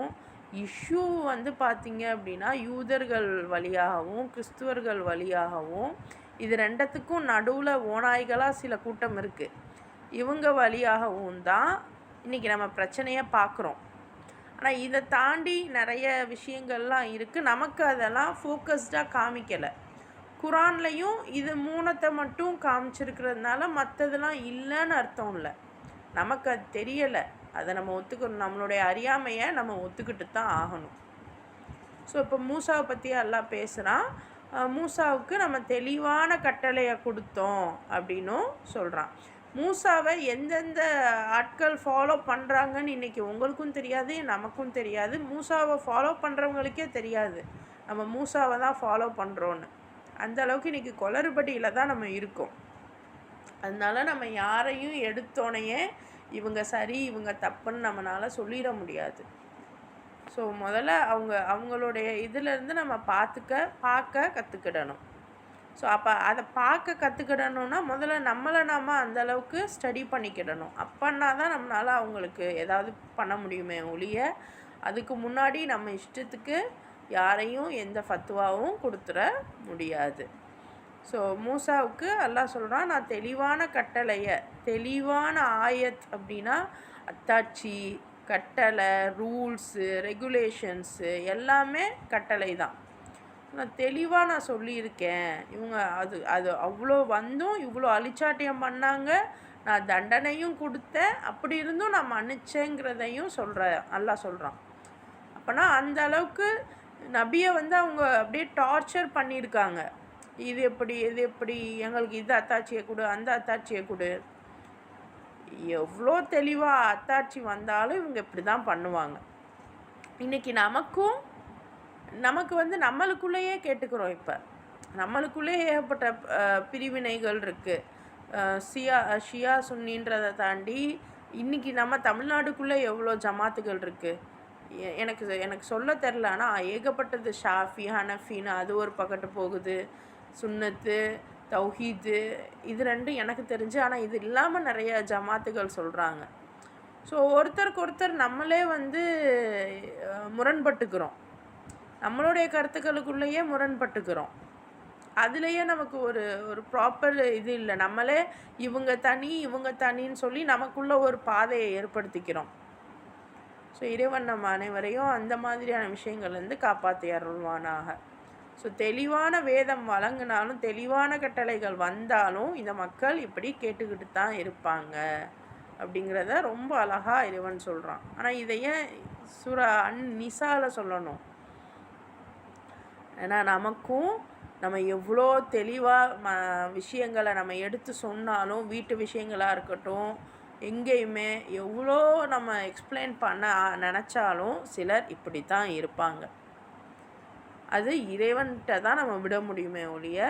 இஷ்யூ வந்து பார்த்திங்க அப்படின்னா யூதர்கள் வழியாகவும் கிறிஸ்துவர்கள் வழியாகவும் இது ரெண்டத்துக்கும் நடுவில் ஓநாய்களாக சில கூட்டம் இருக்குது. இவங்க வழியாகவும் தான் இன்றைக்கி நம்ம பிரச்சனையை பார்க்குறோம். ஆனால் இதை தாண்டி நிறைய விஷயங்கள்லாம் இருக்குது. நமக்கு அதெல்லாம் ஃபோக்கஸ்டாக காமிக்கலை. குரான்லையும் இது 3 மட்டும் காமிச்சிருக்கிறதுனால மற்றதெல்லாம் இல்லைன்னு அர்த்தம் இல்லை. நமக்கு அது தெரியலை, அதை நம்ம ஒத்துக்கணும். நம்மளுடைய அறியாமையை நம்ம ஒத்துக்கிட்டு தான் ஆகணும். ஸோ இப்போ மூசாவை பற்றி எல்லாம் பேசுகிறான். மூசாவுக்கு நம்ம தெளிவான கட்டளையை கொடுத்தோம் அப்படின்னும் சொல்கிறான். மூசாவை எந்தெந்த ஆட்கள் ஃபாலோ பண்ணுறாங்கன்னு இன்றைக்கி உங்களுக்கும் தெரியாது, நமக்கும் தெரியாது. மூசாவை ஃபாலோ பண்ணுறவங்களுக்கே தெரியாது நம்ம மூசாவை தான் ஃபாலோ பண்ணுறோன்னு. அந்த அளவுக்கு இன்றைக்கி குளறுபடியில் தான் நம்ம இருக்கோம். அதனால நம்ம யாரையும் எடுத்தோனையே இவங்க சரி இவங்க தப்புன்னு நம்மளால் சொல்லிட முடியாது. ஸோ முதல்ல அவங்களுடைய இதிலேருந்து நம்ம பார்க்க கற்றுக்கிடணும். ஸோ அப்போ அதை பார்க்க கற்றுக்கிடணுன்னா முதல்ல நம்மளை நாம் அந்தளவுக்கு ஸ்டடி பண்ணிக்கிடணும். அப்போன்னா தான் நம்மளால் அவங்களுக்கு ஏதாவது பண்ண முடியுமே ஒழிய அதுக்கு முன்னாடி நம்ம இஷ்டத்துக்கு யாரையும் எந்த ஃபத்வாவும் கொடுத்துட முடியாது. ஸோ மூசாவுக்கு அல்லாஹ் சொல்கிறான், நான் தெளிவான கட்டளையை, தெளிவான ஆயத் அப்படின்னா அத்தாட்சி, கட்டளை, ரூல்ஸு, ரெகுலேஷன்ஸு எல்லாமே கட்டளை தான். நான் தெளிவாக நான் சொல்லியிருக்கேன். இவங்க அது அவ்வளோ வந்தும் இவ்வளோ அழிச்சாட்டியம் பண்ணாங்க, நான் தண்டனையும் கொடுத்தேன், அப்படி இருந்தும் நான் மன்னிச்சேங்கிறதையும் அல்லாஹ் சொல்கிறான். அப்போனா அந்த அளவுக்கு நபியை வந்து அவங்க அப்படியே டார்ச்சர் பண்ணியிருக்காங்க. இது எப்படி எங்களுக்கு இது அத்தாட்சியை கொடு, அந்த அத்தாட்சியை கொடு. எவ்வளோ தெளிவாக அத்தாட்சி வந்தாலும் இவங்க இப்படி தான் பண்ணுவாங்க. இன்றைக்கி நமக்கு வந்து நம்மளுக்குள்ளேயே கேட்டுக்கிறோம். இப்போ நம்மளுக்குள்ளேயே ஏகப்பட்ட பிரிவினைகள் இருக்குது. ஷியா சுன்னின்றதை தாண்டி இன்றைக்கி நம்ம தமிழ்நாடுக்குள்ளே எவ்வளோ ஜமாத்துகள் இருக்குது. எனக்கு சொல்ல தெரில. ஆனால் ஏகப்பட்டது ஷாஃபி, ஹனஃபின்னு அது ஒரு பக்கத்து போகுது. சுன்னத்து, தௌஹீது, இது ரெண்டும் எனக்கு தெரிஞ்சு. ஆனால் இது இல்லாமல் நிறைய ஜமாத்துகள் சொல்கிறாங்க. ஸோ ஒருத்தருக்கு ஒருத்தர் நம்மளே வந்து முரண்பட்டுக்கிறோம். நம்மளுடைய கருத்துக்களுக்குள்ளேயே முரண்பட்டுக்கிறோம். அதுலேயே நமக்கு ஒரு ப்ராப்பர் இது இல்லை. நம்மளே இவங்க தனின்னு சொல்லி நமக்குள்ளே ஒரு பாதையை ஏற்படுத்திக்கிறோம். ஸோ இறைவன் நம்ம அனைவரையும் அந்த மாதிரியான விஷயங்கள்லேருந்து காப்பாற்றி அருள்வானாக. ஸோ தெளிவான வேதம் வழங்கினாலும் தெளிவான கட்டளைகள் வந்தாலும் இந்த மக்கள் இப்படி கேட்டுக்கிட்டு தான் இருப்பாங்க அப்படிங்கிறத ரொம்ப அழகாக இறைவன் சொல்கிறான். ஆனால் இதை ஏன் சூரா நிசாவில் சொல்லணும்? ஏன்னா நமக்கும் நம்ம எவ்வளோ தெளிவாக விஷயங்களை நம்ம எடுத்து சொன்னாலும், வீட்டு விஷயங்களாக இருக்கட்டும், எங்கேயுமே எவ்வளோ நம்ம எக்ஸ்பிளைன் பண்ண நினச்சாலும் சிலர் இப்படி தான் இருப்பாங்க. அது இறைவன்கிட்ட தான் நம்ம விட முடியுமே ஒழிய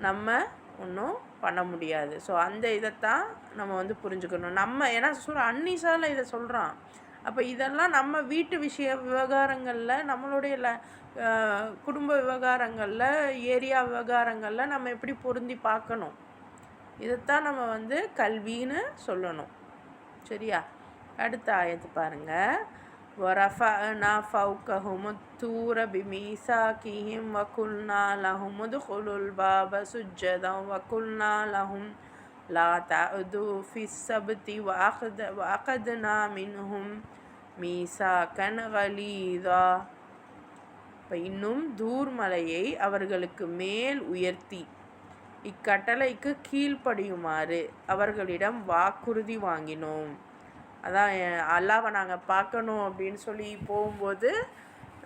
நம்ம ஒன்றும் பண்ண முடியாது. ஸோ அந்த இதைத்தான் நம்ம வந்து புரிஞ்சுக்கணும். ஏன்னா அன்னிசால இதை சொல்கிறான். அப்போ இதெல்லாம் நம்ம வீட்டு விவகாரங்களில், நம்மளுடைய குடும்ப விவகாரங்களில், ஏரியா விவகாரங்களில் நம்ம எப்படி பொருந்தி பார்க்கணும். இதைத்தான் நம்ம வந்து கல்வின்னு சொல்லணும். சரியா? அடுத்த ஆயத்து பாருங்கள். وَرَفَعْنَا فَوْقَهُمُ الطُّورَ بِمِيثَاقِهِمْ وَقُلْنَا لَهُمُ ادْخُلُوا الْبَابَ سُجَّدًا وَقُلْنَا لَهُمْ لَا تَعْدُوا فِي السَّبْتِ وَأَخَذْنَا مِنْهُمْ مِيثَاقًا غَلِيظًا. இப்போ இன்னும் தூர்மலையை அவர்களுக்கு மேல் உயர்த்தி இக்கட்டளைக்கு கீழ்ப்படியுமாறு அவர்களிடம் வாக்குறுதி வாங்கினோம். அதான் அல்லாவை நாங்கள் பார்க்கணும் அப்படின்னு சொல்லி போகும்போது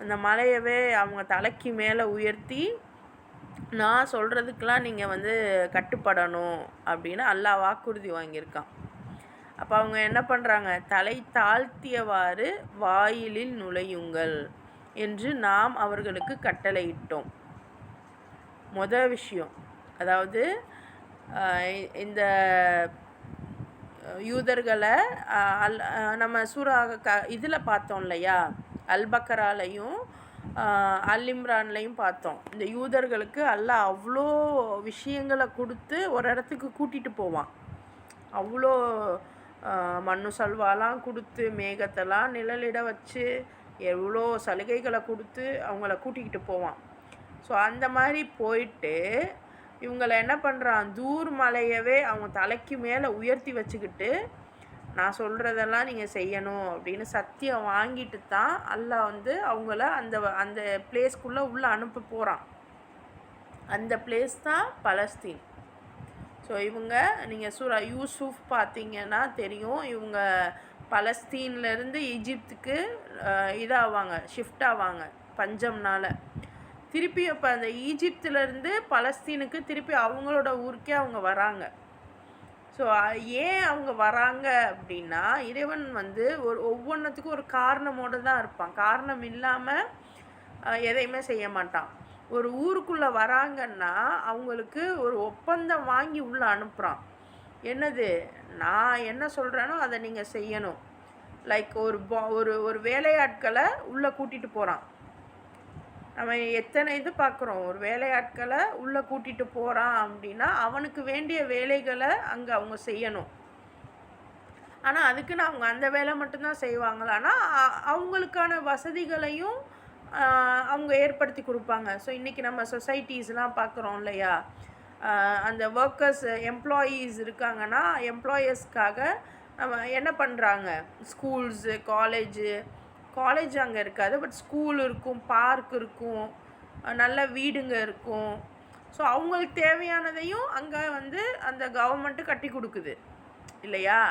அந்த மலையவே அவங்க தலைக்கு மேலே உயர்த்தி, நான் சொல்கிறதுக்கெலாம் நீங்கள் வந்து கட்டுப்படணும் அப்படின்னு அல்லாஹ் வாக்குறுதி வாங்கியிருக்கான். அப்போ அவங்க என்ன பண்ணுறாங்க? தலை தாழ்த்தியவாறு வாயிலில் நுழையுங்கள் என்று நாம் அவர்களுக்கு கட்டளையிட்டோம். விஷயம், அதாவது இந்த யூதர்களை நம்ம சூரா இதில் பார்த்தோம் இல்லையா, அல்பக்கராலையும் அல் இம்ரான்லையும் பார்த்தோம். இந்த யூதர்களுக்கு அல்லாஹ் அவ்வளோ விஷயங்களை கொடுத்து ஒரு இடத்துக்கு கூட்டிகிட்டு போவான். அவ்வளோ மண்ணு சல்வாலாம் கொடுத்து மேகத்தெல்லாம் நிழலிட வச்சு எவ்வளோ சலுகைகளை கொடுத்து அவங்கள கூட்டிக்கிட்டு போவான். ஸோ அந்த மாதிரி போயிட்டு இவங்களை என்ன பண்ணுறான், தூர் மலையவே அவங்க தலைக்கு மேலே உயர்த்தி வச்சுக்கிட்டு நான் சொல்கிறதெல்லாம் நீங்கள் செய்யணும் அப்படின்னு சத்தியம் வாங்கிட்டு தான் அல்லாஹ் வந்து அவங்கள அந்த பிளேஸ்க்குள்ளே உள்ளே அனுப்ப போகிறான். அந்த பிளேஸ் தான் பலஸ்தீன். ஸோ இவங்க நீங்கள் சூரா யூசுஃப் பார்த்தீங்கன்னா தெரியும், இவங்க பலஸ்தீன்லேருந்து ஈஜிப்துக்கு இதாவாங்க, ஷிஃப்ட் ஆவாங்க பஞ்சம்னால். திருப்பி அப்போ அந்த ஈஜிப்துலேருந்து பலஸ்தீனுக்கு திருப்பி அவங்களோட ஊருக்கே அவங்க வராங்க. ஸோ ஏன் அவங்க வராங்க அப்படின்னா, இறைவன் வந்து ஒவ்வொன்றுத்துக்கும் ஒரு காரணமோடு தான் இருப்பான். காரணம் இல்லாமல் எதையுமே செய்ய மாட்டான். ஒரு ஊருக்குள்ளே வராங்கன்னா அவங்களுக்கு ஒரு ஒப்பந்தம் வாங்கி உள்ளே அனுப்புகிறான். என்னது, நான் என்ன சொல்கிறேனோ அதை நீங்கள் செய்யணும். லைக் ஒரு வேலையாட்களை உள்ளே கூட்டிகிட்டு போகிறான். நம்ம எத்தனை இது பார்க்குறோம், ஒரு வேலையாட்களை உள்ளே கூட்டிகிட்டு போகிறான் அப்படின்னா அவனுக்கு வேண்டிய வேலைகளை அங்கே அவங்க செய்யணும். ஆனால் அதுக்குன்னு அவங்க அந்த வேலை மட்டும்தான் செய்வாங்களா? ஆனால் அவங்களுக்கான வசதிகளையும் அவங்க ஏற்படுத்தி கொடுப்பாங்க. ஸோ இன்றைக்கி நம்ம சொசைட்டிஸ்லாம் பார்க்குறோம் இல்லையா, அந்த ஒர்க்கர்ஸ் எம்ப்ளாயீஸ் இருக்காங்கன்னா எம்ப்ளாயர்ஸ்க்காக நம்ம என்ன பண்ணுறாங்க, ஸ்கூல்ஸு காலேஜ் அங்கே இருக்காது, பட் ஸ்கூல் இருக்கும், பார்க் இருக்கும், நல்ல வீடுங்க இருக்கும். ஸோ அவங்களுக்கு தேவையானதையும் அங்கே வந்து அந்த கவர்மெண்ட்டு கட்டி கொடுக்குது இல்லையா.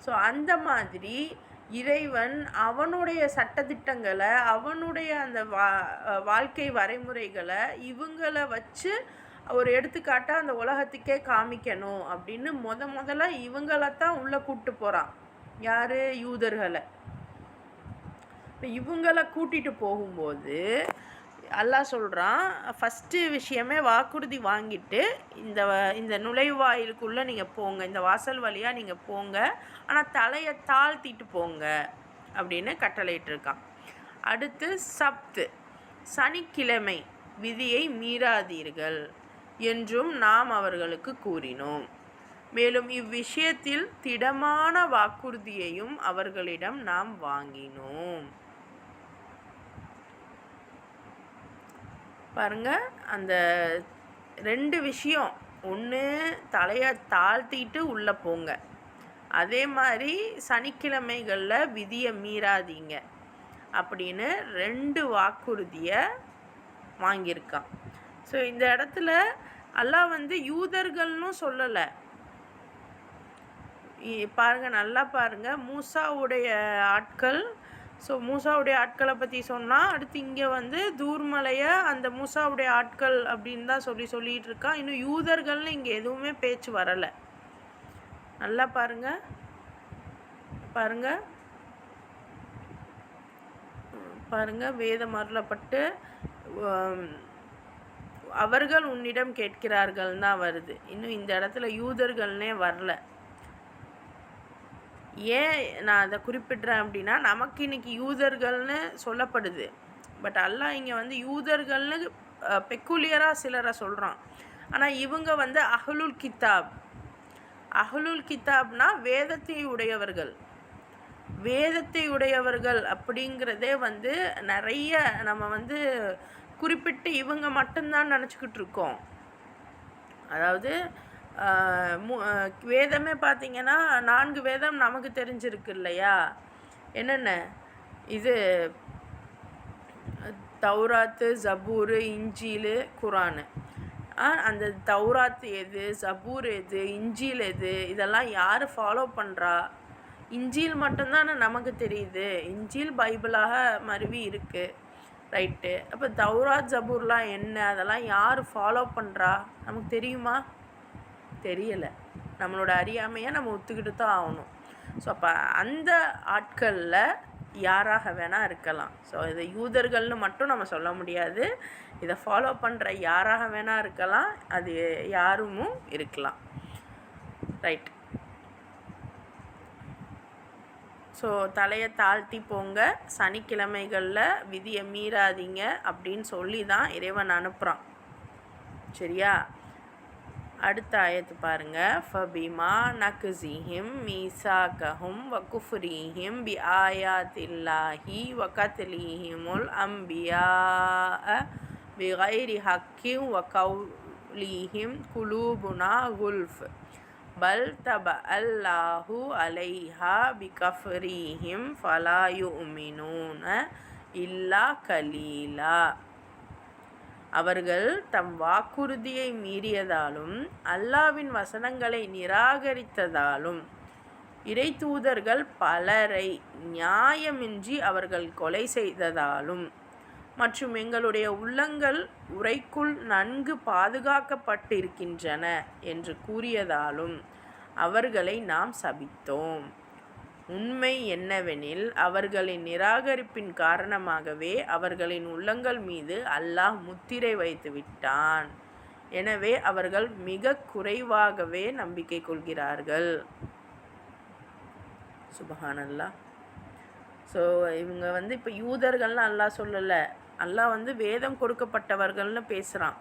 ஸோ அந்த மாதிரி இறைவன் அவனுடைய சட்டத்திட்டங்களை, அவனுடைய அந்த வாழ்க்கை வரைமுறைகளை இவங்களை வச்சு ஒரு எடுத்துக்காட்டாக அந்த உலகத்துக்கே காமிக்கணும் அப்படின்னு முதல்ல இவங்களைத்தான் உள்ளே கூப்பிட்டு போகிறான். யார்? யூதர்களை. இப்போ இவங்களை கூட்டிகிட்டு போகும்போது அல்லாஹ் சொல்கிறான், ஃபஸ்ட்டு விஷயமே வாக்குறுதி வாங்கிட்டு இந்த நுழைவாயிலுக்குள்ளே நீங்கள் போங்க, இந்த வாசல் வழியாக நீங்கள் போங்க, ஆனால் தலையை தாழ்த்திட்டு போங்க அப்படின்னு கட்டளையிட்டிருக்கான். அடுத்து சப்து, சனிக்கிழமை விதியை மீறாதீர்கள் என்றும் நாம் அவர்களுக்கு கூறினோம். மேலும் இவ்விஷயத்தில் திடமான வாக்குறுதியையும் அவர்களிடம் நாம் வாங்கினோம். பாருங்கள், அந்த 2 விஷயம், ஒன்று தலையை தாழ்த்திட்டு உள்ளே போங்க, அதே மாதிரி சனிக்கிழமைகளில் விதியை மீறாதீங்க அப்படின்னு 2 வாக்குறுதியை வாங்கியிருக்கான். ஸோ இந்த இடத்துல அல்லாஹ் வந்து யூதர்கள்னு சொல்லலை. பாருங்கள், நல்லா பாருங்கள், மூசாவுடைய ஆட்கள். ஸோ மூசாவுடைய ஆட்களை பற்றி சொன்னால் அடுத்து இங்கே வந்து தூர்மலையை அந்த மூசாவுடைய ஆட்கள் அப்படின்னு தான் சொல்லிகிட்டு இருக்கான். இன்னும் யூதர்கள்னு இங்கே எதுவுமே பேச்சு வரலை. நல்லா பாருங்கள் வேதம் அருளப்பட்டு அவர்கள் உன்னிடம் கேட்கிறார்கள் தான் வருது. இன்னும் இந்த இடத்துல யூதர்கள்னே வரல. ஏன் நான் அதை குறிப்பிட்றேன் அப்படின்னா, நமக்கு இன்றைக்கி யூதர்கள்னு சொல்லப்படுது, பட் அல்லாஹ் இங்கே வந்து யூதர்கள்னு பெக்குலியராக சிலரை சொல்கிறான். ஆனால் இவங்க வந்து அஹ்லுல் கிதாப்னா வேதத்தை உடையவர்கள் அப்படிங்கிறதே வந்து நிறைய நம்ம வந்து குறிப்பிட்டு இவங்க மட்டும்தான் நினச்சிக்கிட்டு இருக்கோம். அதாவது வேதமே பார்த்திங்கன்னா 4 வேதம் நமக்கு தெரிஞ்சிருக்கு இல்லையா. என்னென்ன? இது தௌராத்து, ஜபூரு, இஞ்சில், குரானு. அந்த தௌராத்து எது, ஜபூர் எது, இஞ்சில் எது, இதெல்லாம் யார் ஃபாலோ பண்ணுறா? இஞ்சில் மட்டும்தான் நமக்கு தெரியுது. இஞ்சில் பைபிளாக மருவி இருக்குது, ரைட்டு. அப்போ தௌராத் ஜபூர்லாம் என்ன, அதெல்லாம் யார் ஃபாலோ பண்ணுறா நமக்கு தெரியுமா? தெரியலை. நம்மளோட அறியாமையை நம்ம ஒத்துக்கிட்டு தான் ஆகணும். ஸோ அப்போ அந்த ஆட்களில் யாராக வேணால் இருக்கலாம். ஸோ இதை யூதர்கள்னு மட்டும் நம்ம சொல்ல முடியாது. இதை ஃபாலோ பண்ணுற யாராக வேணால் இருக்கலாம், அது யாரும் இருக்கலாம், ரைட். ஸோ தலையை தாழ்த்தி போங்க, சனிக்கிழமைகளில் விதியை மீறாதீங்க அப்படின்னு சொல்லி தான் இறைவன் அனுப்புகிறான். சரியா? அடுத்த ஆயத்து பாருங்க. ஃபபிமா நக்ஸிஹிம் மீசாகஹும் வ குஃப்ரிஹிம் பி ஆயாத்தில்லாஹி வ கத்லிஹிமுல் அம்பியா பிகைரி ஹக்கிம் வ கௌலிஹிம் குலூபுனா குல்ஃப் பல் தப அல்லாஹு அலைஹா பி கஃப்ரிஹிம் ஃபலா யுமினூன இல்லா கலீலா. அவர்கள் தம் வாக்குறுதியை மீறியதாலும் அல்லாவின் வசனங்களை நிராகரித்ததாலும் இறை தூதர்கள் பலரை நியாயமின்றி அவர்கள் கொலை செய்ததாலும் மற்றும் எங்களுடைய உள்ளங்கள் உரைக்குள் நன்கு பாதுகாக்கப்பட்டிருக்கின்றன என்று கூறியதாலும் அவர்களை நாம் சபித்தோம். உண்மை என்னவெனில் அவர்களின் நிராகரிப்பின் காரணமாகவே அவர்களின் உள்ளங்கள் மீது அல்லாஹ் முத்திரை வைத்து விட்டான். எனவே அவர்கள் மிக குறைவாகவே நம்பிக்கை கொள்கிறார்கள். சுபஹானல்லாஹ். ஸோ இவங்க இப்போ யூதர்கள்னு அல்லாஹ் சொல்லலை, அல்லாஹ் வேதம் கொடுக்கப்பட்டவர்கள்னு பேசுகிறான்.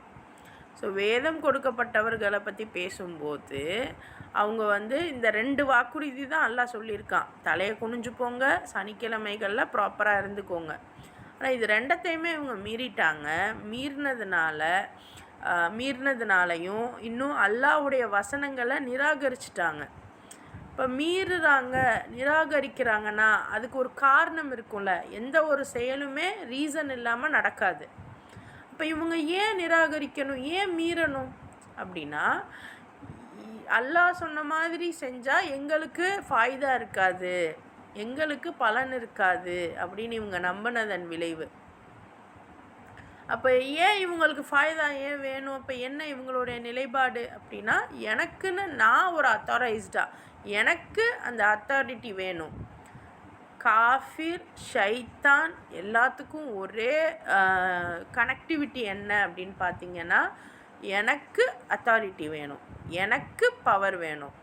ஸோ வேதம் கொடுக்கப்பட்டவர்களை பற்றி பேசும்போது அவங்க இந்த 2 வாக்குறுதி தான் அல்லாஹ் சொல்லியிருக்கான். தலையை குனிஞ்சு போங்க, சனிக்கிழமைகளில் ப்ராப்பராக இருந்துக்கோங்க. ஆனால் இது 2த்தையுமே இவங்க மீறிட்டாங்க. மீறினதுனாலையும் இன்னும் அல்லாஹ்வுடைய வசனங்களை நிராகரிச்சிட்டாங்க. இப்போ மீறுறாங்க, நிராகரிக்கிறாங்கன்னா அதுக்கு ஒரு காரணம் இருக்கும்ல. எந்த ஒரு செயலுமே ரீசன் இல்லாமல் நடக்காது. இப்போ இவங்க ஏன் நிராகரிக்கணும், ஏன் மீறணும் அப்படின்னா, அல்லாஹ் சொன்ன மாதிரி செஞ்சால் எங்களுக்கு ஃபாய்தா இருக்காது, எங்களுக்கு பலன் இருக்காது அப்படின்னு இவங்க நம்பினதன் விளைவு. அப்போ ஏன் இவங்களுக்கு ஃபாய்தா ஏன் வேணும், அப்போ என்ன இவங்களுடைய நிலைப்பாடு அப்படின்னா, எனக்குன்னு நான் ஒரு அத்தாரைஸ்டாக, எனக்கு அந்த அத்தாரிட்டி வேணும். காஃபிர், ஷைத்தான் எல்லாத்துக்கும் ஒரே கனெக்டிவிட்டி என்ன அப்படின்னு பார்த்தீங்கன்னா, எனக்கு அத்தாரிட்டி வேணும், எனக்கு பவர் வேணும்.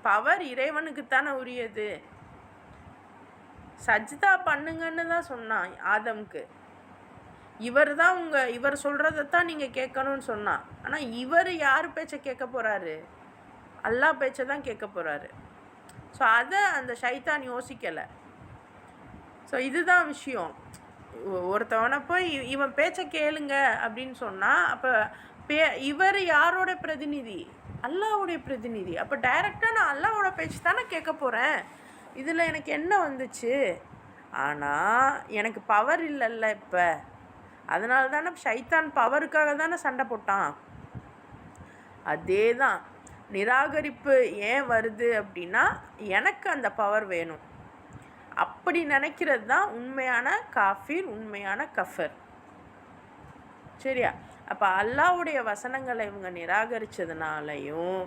பவர் இறைவனுக்கு தானே உரியது. சஜ்தா பண்ணுங்கன்னு தான் சொன்னான் ஆதம்க்கு. இவர் சொல்கிறதைத்தான் நீங்கள் கேட்கணும்னு சொன்னான். ஆனால் இவர் யார் பேச்சை கேட்க போகிறாரு? அல்லாஹ் பேச்சை தான் கேட்க போகிறாரு. ஸோ அதை அந்த ஷைத்தான் யோசிக்கலை. ஸோ இதுதான் விஷயம். ஒருத்தவனை போய் இவன் பேச்சை கேளுங்க அப்படின்னு சொன்னால், அப்போ இவர் யாரோட பிரதிநிதி? அல்லாஹ்வுடைய பிரதிநிதி. அப்போ டைரெக்டாக நான் அல்லாஹ்வோட பேச்சு தானே கேட்க போகிறேன். இதில் எனக்கு என்ன வந்துச்சு? ஆனால் எனக்கு பவர் இல்லைல்ல இப்போ. அதனால தானே ஷைத்தான் பவருக்காக தானே சண்டை போட்டான். அதே தான் நிராகரிப்பு ஏன் வருது அப்படின்னா, எனக்கு அந்த பவர் வேணும். அப்படி நினைக்கிறது தான் உண்மையான காஃபிர், உண்மையான கஃபர். சரியா? அப்போ அல்லாஹ்வுடைய வசனங்களை இவங்க நிராகரித்ததுனாலையும்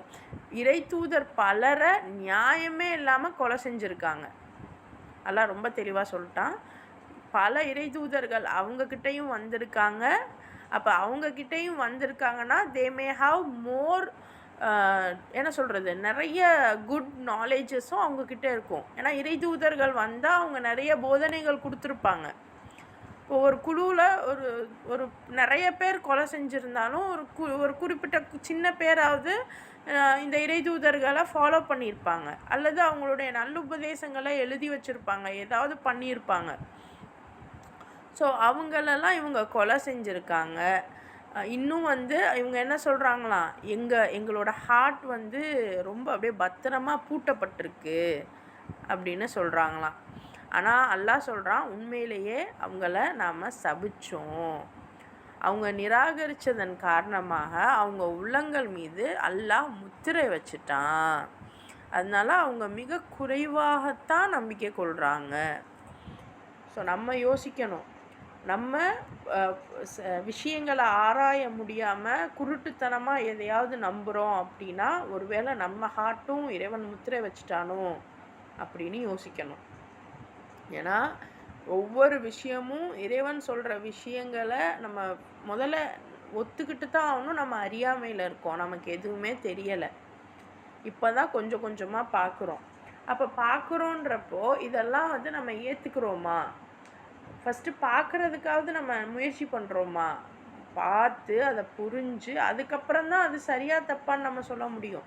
இறை தூதர் பலரை நியாயமே இல்லாமல் கொலை செஞ்சுருக்காங்க. அல்லாஹ் ரொம்ப தெளிவாக சொல்லிட்டான். பல இறை தூதர்கள் அவங்கக்கிட்டையும் வந்திருக்காங்க. அப்போ அவங்கக்கிட்டையும் வந்திருக்காங்கன்னா தே மே ஹாவ் மோர் என்ன சொல்கிறது, நிறைய குட் நாலேஜஸும் அவங்கக்கிட்ட இருக்கும். ஏன்னா இறை தூதர்கள் வந்தால் அவங்க நிறைய போதனைகள் கொடுத்துருப்பாங்க. இப்போ ஒரு குழுவில் ஒரு நிறைய பேர் கொலை செஞ்சுருந்தாலும் ஒரு குறிப்பிட்ட சின்ன பேராவது இந்த இறை தூதர்களை ஃபாலோ பண்ணியிருப்பாங்க, அல்லது அவங்களுடைய நல்லுபதேசங்களை எழுதி வச்சுருப்பாங்க, ஏதாவது பண்ணியிருப்பாங்க. ஸோ அவங்களெல்லாம் இவங்க கொலை செஞ்சுருக்காங்க. இன்னும் இவங்க என்ன சொல்கிறாங்களாம், எங்களோட ஹார்ட் ரொம்ப அப்படியே பத்திரமா பூட்டப்பட்டிருக்கு அப்படின்னு சொல்கிறாங்களாம். ஆனால் அல்லாஹ் சொல்கிறான், உண்மையிலேயே அவங்கள நாம் சபித்தோம். அவங்க நிராகரித்ததன் காரணமாக அவங்க உள்ளங்கள் மீது அல்லாஹ் முத்திரை வச்சிட்டான். அதனால அவங்க மிக குறைவாகத்தான் நம்பிக்கை கொள்கிறாங்க. ஸோ நம்ம யோசிக்கணும். நம்ம விஷயங்களை ஆராய முடியாமல் குருட்டுத்தனமாக எதையாவது நம்புகிறோம் அப்படின்னா, ஒருவேளை நம்ம ஹார்ட்டும் இறைவன் முத்திரை வச்சிட்டானோ அப்படின்னு யோசிக்கணும். ஏன்னா ஒவ்வொரு விஷயமும் இறைவன் சொல்கிற விஷயங்களை நம்ம முதல்ல ஒத்துக்கிட்டு தான் ஆகணும். நம்ம அறியாமையில் இருக்கோம், நமக்கு எதுவுமே தெரியலை. இப்போ தான் கொஞ்சம் கொஞ்சமாக பார்க்குறோம். அப்போ பார்க்குறோன்றப்போ இதெல்லாம் வந்து நம்ம ஏற்றுக்கிறோமா? ஃபஸ்ட்டு பார்க்குறதுக்காவது நம்ம முயற்சி பண்ணுறோமா? பார்த்து அதை புரிஞ்சு அதுக்கப்புறம் தான் அது சரியாக தப்பான்னு நம்ம சொல்ல முடியும்.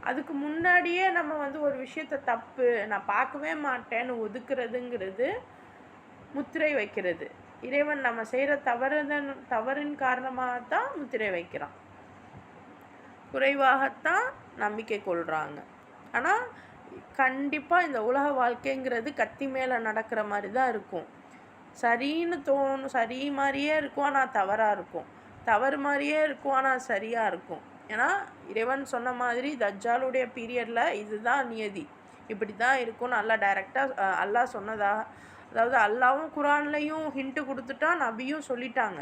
அதுக்கு முன்னாடியே நம்ம வந்து ஒரு விஷயத்த தப்பு, நான் பார்க்கவே மாட்டேன்னு ஒதுக்குறதுங்கிறது முத்திரை வைக்கிறது. இறைவன் நம்ம செய்கிற தவறின் காரணமாக தான் முத்திரை வைக்கிறான். குறைவாகத்தான் நம்பிக்கை கொள்கிறாங்க. ஆனால் கண்டிப்பாக இந்த உலக வாழ்க்கைங்கிறது கத்தி மேலே நடக்கிற மாதிரி தான் இருக்கும். சரின்னு தோணும், சரி மாதிரியே இருக்கும், ஆனால் தவறாக இருக்கும். தவறு மாதிரியே இருக்கும், ஆனால் சரியாக இருக்கும். ஏன்னா இறைவன் சொன்ன மாதிரி தஜ்ஜாலுடைய பீரியடில் இதுதான் நியதி, இப்படி தான் இருக்கும்னு அல்லா டைரெக்டாக அல்லாஹ் சொன்னதா, அதாவது அல்லாவும் குரான்லேயும் ஹிண்ட்டு கொடுத்துட்டா, நபியும் சொல்லிட்டாங்க.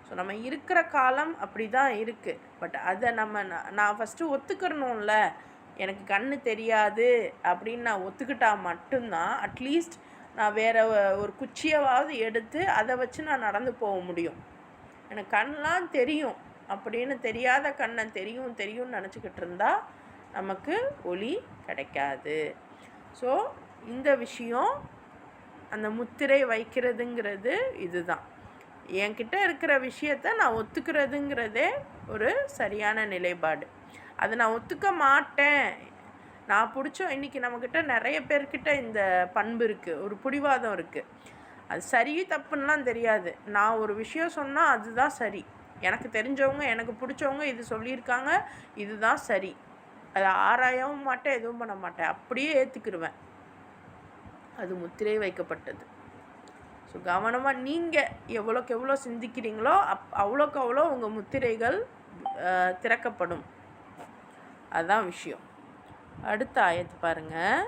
ஸோ நம்ம இருக்கிற காலம் அப்படி தான் இருக்குது. பட் அதை நான் ஃபஸ்ட்டு ஒத்துக்கிறணும்ல. எனக்கு கண் தெரியாது அப்படின்னு நான் ஒத்துக்கிட்டா மட்டும்தான் அட்லீஸ்ட் நான் வேறு ஒரு குச்சியவாவது எடுத்து அதை வச்சு நான் நடந்து போக முடியும். எனக்கு கண்ணெலாம் தெரியும் அப்படின்னு தெரியாத கண்ணை தெரியும்னு நினச்சிக்கிட்டு இருந்தால் நமக்கு ஒளி கிடைக்காது. ஸோ இந்த விஷயம் அந்த முத்திரை வைக்கிறதுங்கிறது இதுதான். என்கிட்ட இருக்கிற விஷயத்த நான் ஒத்துக்கிறதுங்கிறதே ஒரு சரியான நிலைப்பாடு. அதை நான் ஒத்துக்க மாட்டேன், நான் பிடிச்சோம். இன்றைக்கி நம்மக்கிட்ட நிறைய பேர்கிட்ட இந்த பண்பு இருக்குது, ஒரு பிடிவாதம் இருக்குது. அது சரி தப்புன்னெலாம் தெரியாது. நான் ஒரு விஷயம் சொன்னால் அதுதான் சரி, எனக்கு தெரிஞ்சவங்க எனக்கு பிடிச்சவங்க இது சொல்லியிருக்காங்க, இதுதான் சரி, அதை ஆராயவும் மாட்டேன், எதுவும் பண்ண மாட்டேன், அப்படியே ஏற்றுக்கிடுவேன். அது முத்திரை வைக்கப்பட்டது. ஸோ கவனமாக நீங்கள் எவ்வளோக்கு எவ்வளோ சிந்திக்கிறீங்களோ அவ்வளோக்கு அவ்வளோ உங்கள் முத்திரைகள் திறக்கப்படும். அதுதான் விஷயம். அடுத்த ஆயத்து பாருங்கள்.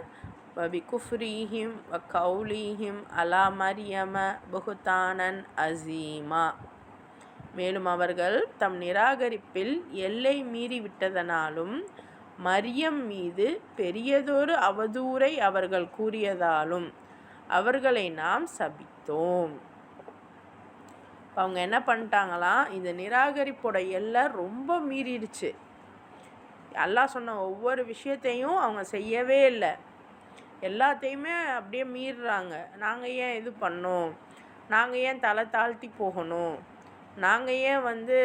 வபி குஃப்ரீஹிம் வ கௌலீஹிம் அலா மரியம புஹுதானன் அசீமா. மேலும் அவர்கள் தம் நிராகரிப்பில் எல்லை மீறி விட்டதனாலும் மரியம் மீது பெரியதொரு அவதூறை அவர்கள் கூறியதாலும் அவர்களை நாம் சபித்தோம். அவங்க என்ன பண்ணிட்டாங்களாம், இந்த நிராகரிப்போட எல்லை ரொம்ப மீறிடுச்சு. அல்லாஹ் சொன்ன ஒவ்வொரு விஷயத்தையும் அவங்க செய்யவே இல்லை, எல்லாத்தையுமே அப்படியே மீறுறாங்க. நாங்கள் ஏன் இது பண்ணோம், நாங்கள் ஏன் தலை தாழ்த்தி போகணும், நாங்கள் ஏன் வந்து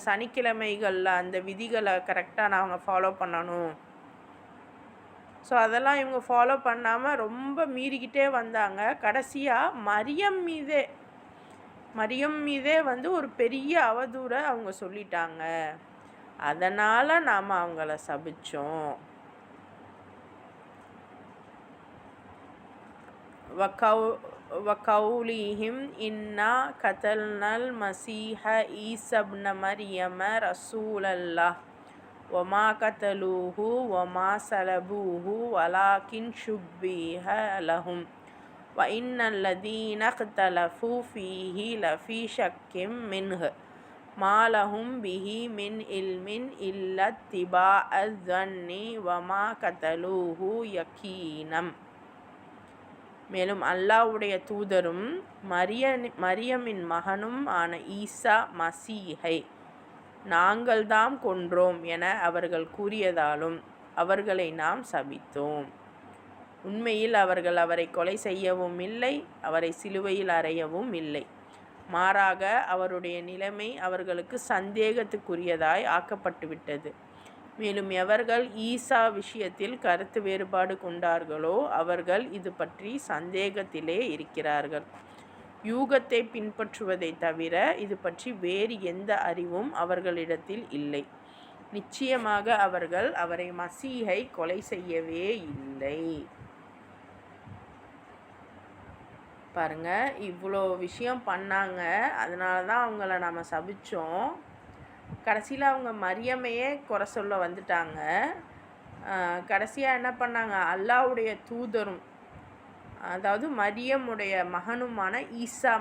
சனிக்கிழமைகளில் அந்த விதிகளை கரெக்டாக நாங்கள் ஃபாலோ பண்ணணும். ஸோ அதெல்லாம் இவங்க ஃபாலோ பண்ணாமல் ரொம்ப மீறிக்கிட்டே வந்தாங்க. கடைசியாக மரியம் மீதே வந்து ஒரு பெரிய அவதூறை அவங்க சொல்லிட்டாங்க. அதனால் நாம் அவங்கள சபித்தோம். வகௌலிஹிம் இன்னா கதல்னல் மசீஹ ஈசப்ன மரியம ரசூலல்லாஹ் வமா கதலூஹு வமா சலபூஹு வலாக்கின் ஷுப்பீஹ லஹும் வ இன்னல்லதீன இக்தலஃபூ ஃபீஹி லஃபீ ஷக்கிம் மின்ஹு மாலஹும் பிஹி மின் இல்மின் இல்லத்திபாஅ ஸன்னி வமா கதலூஹு யகீனம். மேலும் அல்லாஹ்வுடைய தூதரும் மரியமின் மகனும் ஆன ஈசா மசீஹை நாங்கள்தாம் கொன்றோம் என அவர்கள் கூறியதாலும் அவர்களை நாம் சபித்தோம். உண்மையில் அவர்கள் அவரை கொலை செய்யவும் இல்லை, அவரை சிலுவையில் அறையவும் இல்லை. மாறாக அவருடைய நிலைமை அவர்களுக்கு சந்தேகத்துக்குரியதாய் ஆக்கப்பட்டுவிட்டது. மேலும் எவர்கள் ஈசா விஷயத்தில் கருத்து வேறுபாடு கொண்டார்களோ அவர்கள் இது பற்றி சந்தேகத்திலே இருக்கிறார்கள். யூகத்தை பின்பற்றுவதை தவிர இது பற்றி வேறு எந்த அறிவும் அவர்களிடத்தில் இல்லை. நிச்சயமாக அவர்கள் அவரை மசீஹை கொலை செய்யவே இல்லை. பாருங்க, இவ்வளோ விஷயம் பண்ணாங்க, அதனால தான் அவங்கள நம்ம சபித்தோம். கடைசியில் அவங்க மரியமையே குறை சொல்ல வந்துட்டாங்க. கடைசியாக என்ன பண்ணாங்க, அல்லாஹ்வுடைய தூதரும் அதாவது மரியமுடைய மகனுமான ஈசா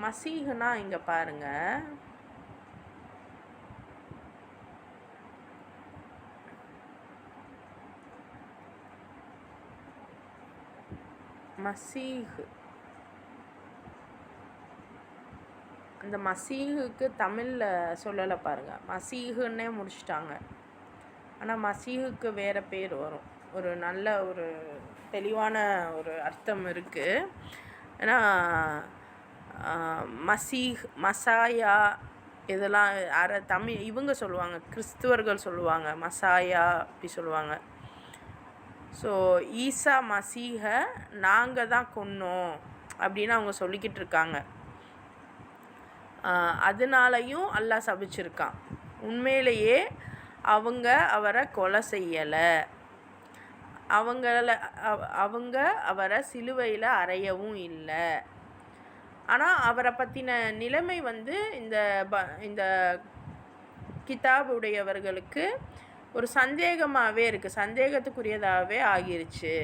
மசீஹ்னா இங்கே பாருங்க, மசீஹ், அந்த மசீஹுக்கு தமிழில் சொல்லலை பாருங்கள், மசீஹுன்னே முடிச்சிட்டாங்க. ஆனால் மசீஹுக்கு வேறு பேர் வரும். ஒரு நல்ல ஒரு தெளிவான ஒரு அர்த்தம் இருக்குது. ஏன்னா மசீஹ், மசாயா இதெல்லாம் தமிழ் இவங்க சொல்லுவாங்க, கிறிஸ்துவர்கள் சொல்லுவாங்க மசாயா அப்படி சொல்லுவாங்க. ஸோ ஈசா மசீஹை நாங்கள் தான் கொன்னோம் அப்படின்னு அவங்க சொல்லிக்கிட்டு இருக்காங்க. அதனாலையும் அல்லாஹ் சபிச்சிருக்கான். உண்மையிலேயே அவங்க அவரை கொலை செய்யலை, அவங்க அவரை சிலுவையில் அறையவும் இல்லை. ஆனால் அவரை பற்றின நிலைமை இந்த கிதாபுடையவர்களுக்கு ஒரு சந்தேகமாகவே இருக்குது, சந்தேகத்துக்குரியதாகவே ஆகிருச்சு.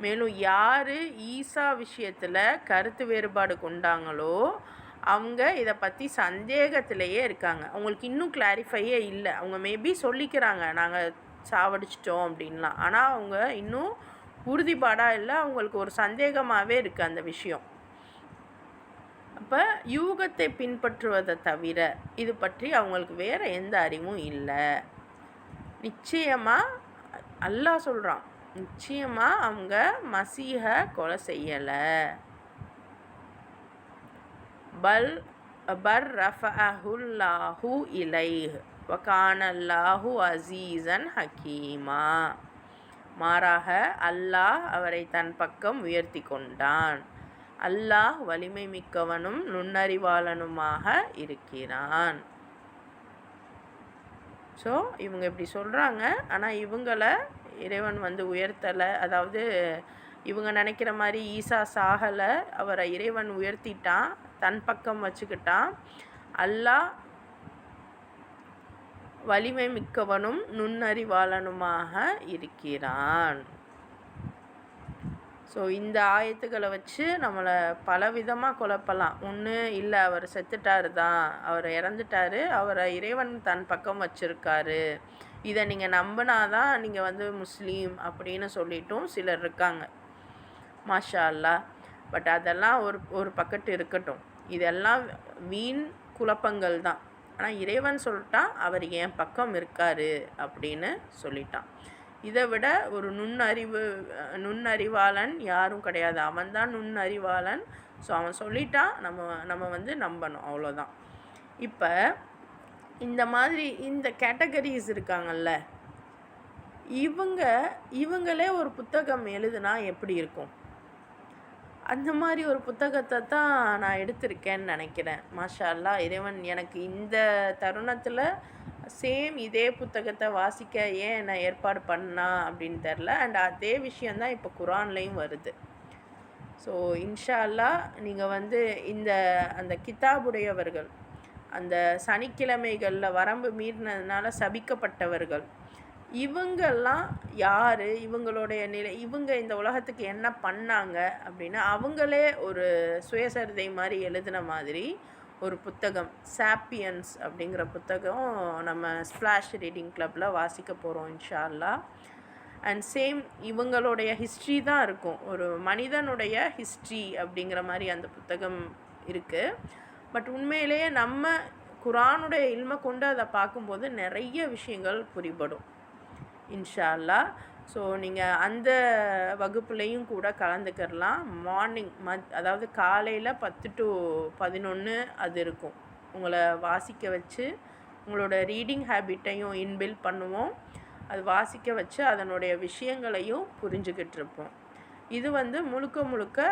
மேலும் யார் ஈசா விஷயத்தில் கருத்து வேறுபாடு கொண்டாங்களோ அவங்க இதை பற்றி சந்தேகத்திலேயே இருக்காங்க. அவங்களுக்கு இன்னும் கிளாரிஃபையே இல்லை. அவங்க மேபி சொல்லிக்கிறாங்க நாங்கள் சாவடிச்சிட்டோம் அப்படின்லாம், ஆனால் அவங்க இன்னும் உறுதிப்பாடாக இல்லை. அவங்களுக்கு ஒரு சந்தேகமாகவே இருக்குது அந்த விஷயம். அப்போ யூகத்தை பின்பற்றுவதை தவிர இது பற்றி அவங்களுக்கு வேறு எந்த அறிவும் இல்லை. நிச்சயமாக அல்லாஹ் சொல்கிறான், நிச்சயமாக அவங்க மசீஹை கொலை செய்யலை. பர் ரஃபஅஹுல்லாஹு இலைஹ் வகானல்லாஹு அசீசன் ஹக்கீமா. மாறாக அல்லாஹ் அவரை தன் பக்கம் உயர்த்தி கொண்டான். அல்லாஹ் வலிமை மிக்கவனும் நுண்ணறிவாளனுமாக இருக்கிறான். ஸோ இவங்க இப்படி சொல்கிறாங்க, ஆனால் இவங்களை இறைவன் உயர்த்தலை. அதாவது இவங்க நினைக்கிற மாதிரி ஈசா சாகலை, அவரை இறைவன் உயர்த்திட்டான், தன் பக்கம் வச்சுக்கிட்டான். அல்லாஹ் வலிமை மிக்கவனும் நுண்ணறிவாளனுமாக இருக்கிறான். ஸோ இந்த ஆயத்துக்களை வச்சு நம்மளை பலவிதமாக குழப்பலாம். ஒன்று இல்லை அவர் செத்துட்டாரு தான், அவர் இறந்துட்டாரு, அவரை இறைவன் தன் பக்கம் வச்சுருக்காரு, இதை நீங்கள் நம்பினாதான் நீங்கள் முஸ்லீம் அப்படின்னு சொல்லிட்டும் சிலர் இருக்காங்க. மாஷா அல்லாஹ். பட் அதெல்லாம் ஒரு பக்கத்து இருக்கட்டும், இதெல்லாம் வீண் குழப்பங்கள் தான். ஆனால் இறைவன் சொல்லிட்டான் அவர் என் பக்கம் இருக்கார் அப்படின்னு சொல்லிட்டான். இதை விட ஒரு நுண்ணறிவாளன் யாரும் கிடையாது, அவன்தான் நுண்ணறிவாளன். ஸோ அவன் சொல்லிட்டான், நம்ம நம்பணும், அவ்வளோதான். இப்போ இந்த மாதிரி இந்த கேட்டகரிஸ் இருக்காங்கல்ல, இவங்களே ஒரு புத்தகம் எழுதுனா எப்படி இருக்கும்? அந்த மாதிரி ஒரு புத்தகத்தை தான் நான் எடுத்திருக்கேன்னு நினைக்கிறேன். மாஷா அல்லாஹ். இறைவன் எனக்கு இந்த தருணத்தில் சேம் இதே புத்தகத்தை வாசிக்க ஏன் நான் ஏற்பாடு பண்ணா அப்படின்னு தெரில. அண்ட் அதே விஷயந்தான் இப்போ குரான்லேயும் வருது. ஸோ இன்ஷா அல்லாஹ் நீங்கள் அந்த கிதாபுடையவர்கள், அந்த சனிக்கிழமைகளில் வரம்பு மீறினதுனால சபிக்கப்பட்டவர்கள், இவங்கெல்லாம் யார், இவங்களுடைய நிலை, இவங்க இந்த உலகத்துக்கு என்ன பண்ணாங்க அப்படின்னு அவங்களே ஒரு சுயசரிதை மாதிரி எழுதின மாதிரி ஒரு புத்தகம், சாப்பியன்ஸ் அப்படிங்கிற புத்தகம் நம்ம ஸ்ப்ளாஷ் ரீடிங் கிளப்பில் வாசிக்க போகிறோம் இன்ஷா அல்லாஹ். அண்ட் சேம் இவங்களுடைய ஹிஸ்ட்ரி தான் இருக்கும், ஒரு மனிதனுடைய ஹிஸ்ட்ரி அப்படிங்கிற மாதிரி அந்த புத்தகம் இருக்குது. பட் உண்மையிலேயே நம்ம குரானுடைய இல்மை கொண்டு அதை பார்க்கும்போது நிறைய விஷயங்கள் புரிபடும் இன்ஷா அல்லாஹ். ஸோ நீங்கள் அந்த வகுப்புலேயும் கூட கலந்துக்கிறலாம். மார்னிங் அதாவது காலையில் 10 to 11 அது இருக்கும். உங்களை வாசிக்க வச்சு உங்களோட ரீடிங் ஹேபிட்டையும் இன்பில்ட் பண்ணுவோம். அது வாசிக்க வச்சு அதனுடைய விஷயங்களையும் புரிஞ்சுக்கிட்டு இருப்போம். இது முழுக்க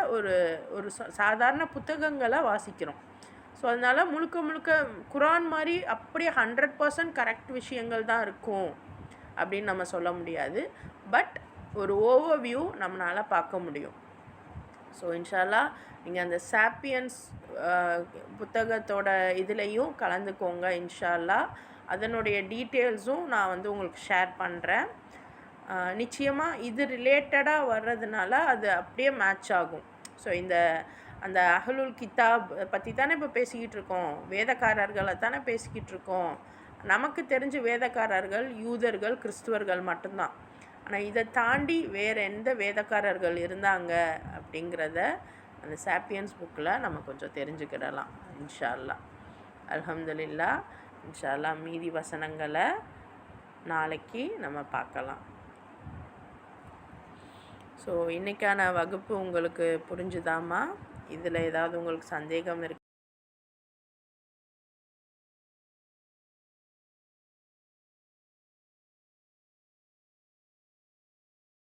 ஒரு சாதாரண புத்தகங்களை வாசிக்கிறோம். ஸோ அதனால் முழுக்க குரான் மாதிரி அப்படியே 100% கரெக்ட் விஷயங்கள் தான் இருக்கும் அப்படின்னு நம்ம சொல்ல முடியாது. பட் ஒரு ஓவர்வியூ நம்மளால் பார்க்க முடியும். ஸோ இன்ஷா அல்லாஹ் நீங்கள் அந்த சாப்பியன்ஸ் புத்தகத்தோட இதுலேயும் கலந்துக்கோங்க இன்ஷா அல்லாஹ். அதனுடைய டீட்டெயில்ஸும் நான் உங்களுக்கு ஷேர் பண்ணுறேன். நிச்சயமாக இது ரிலேட்டடாக வர்றதுனால அது அப்படியே மேட்ச் ஆகும். ஸோ அந்த அஹ்லுல் கிதாப் பற்றி தானே இப்போ பேசிக்கிட்டு இருக்கோம், வேதக்காரர்களை தானே பேசிக்கிட்டு இருக்கோம். நமக்கு தெரிஞ்ச வேதக்காரர்கள் யூதர்கள், கிறிஸ்துவர்கள் மட்டும்தான். ஆனால் இதை தாண்டி வேறு எந்த வேதக்காரர்கள் இருந்தாங்க அப்படிங்கிறத அந்த சாப்பியன்ஸ் புக்கில் நம்ம கொஞ்சம் தெரிஞ்சுக்கிடலாம் இன்ஷா அல்லாஹ். அல்ஹம்துலில்லாஹ். இன்ஷா அல்லாஹ் மீதி வசனங்களை நாளைக்கு நம்ம பார்க்கலாம். ஸோ இன்றைக்கான வகுப்பு உங்களுக்கு புரிஞ்சுதாம்மா? இதில் ஏதாவது உங்களுக்கு சந்தேகம் இருக்கு?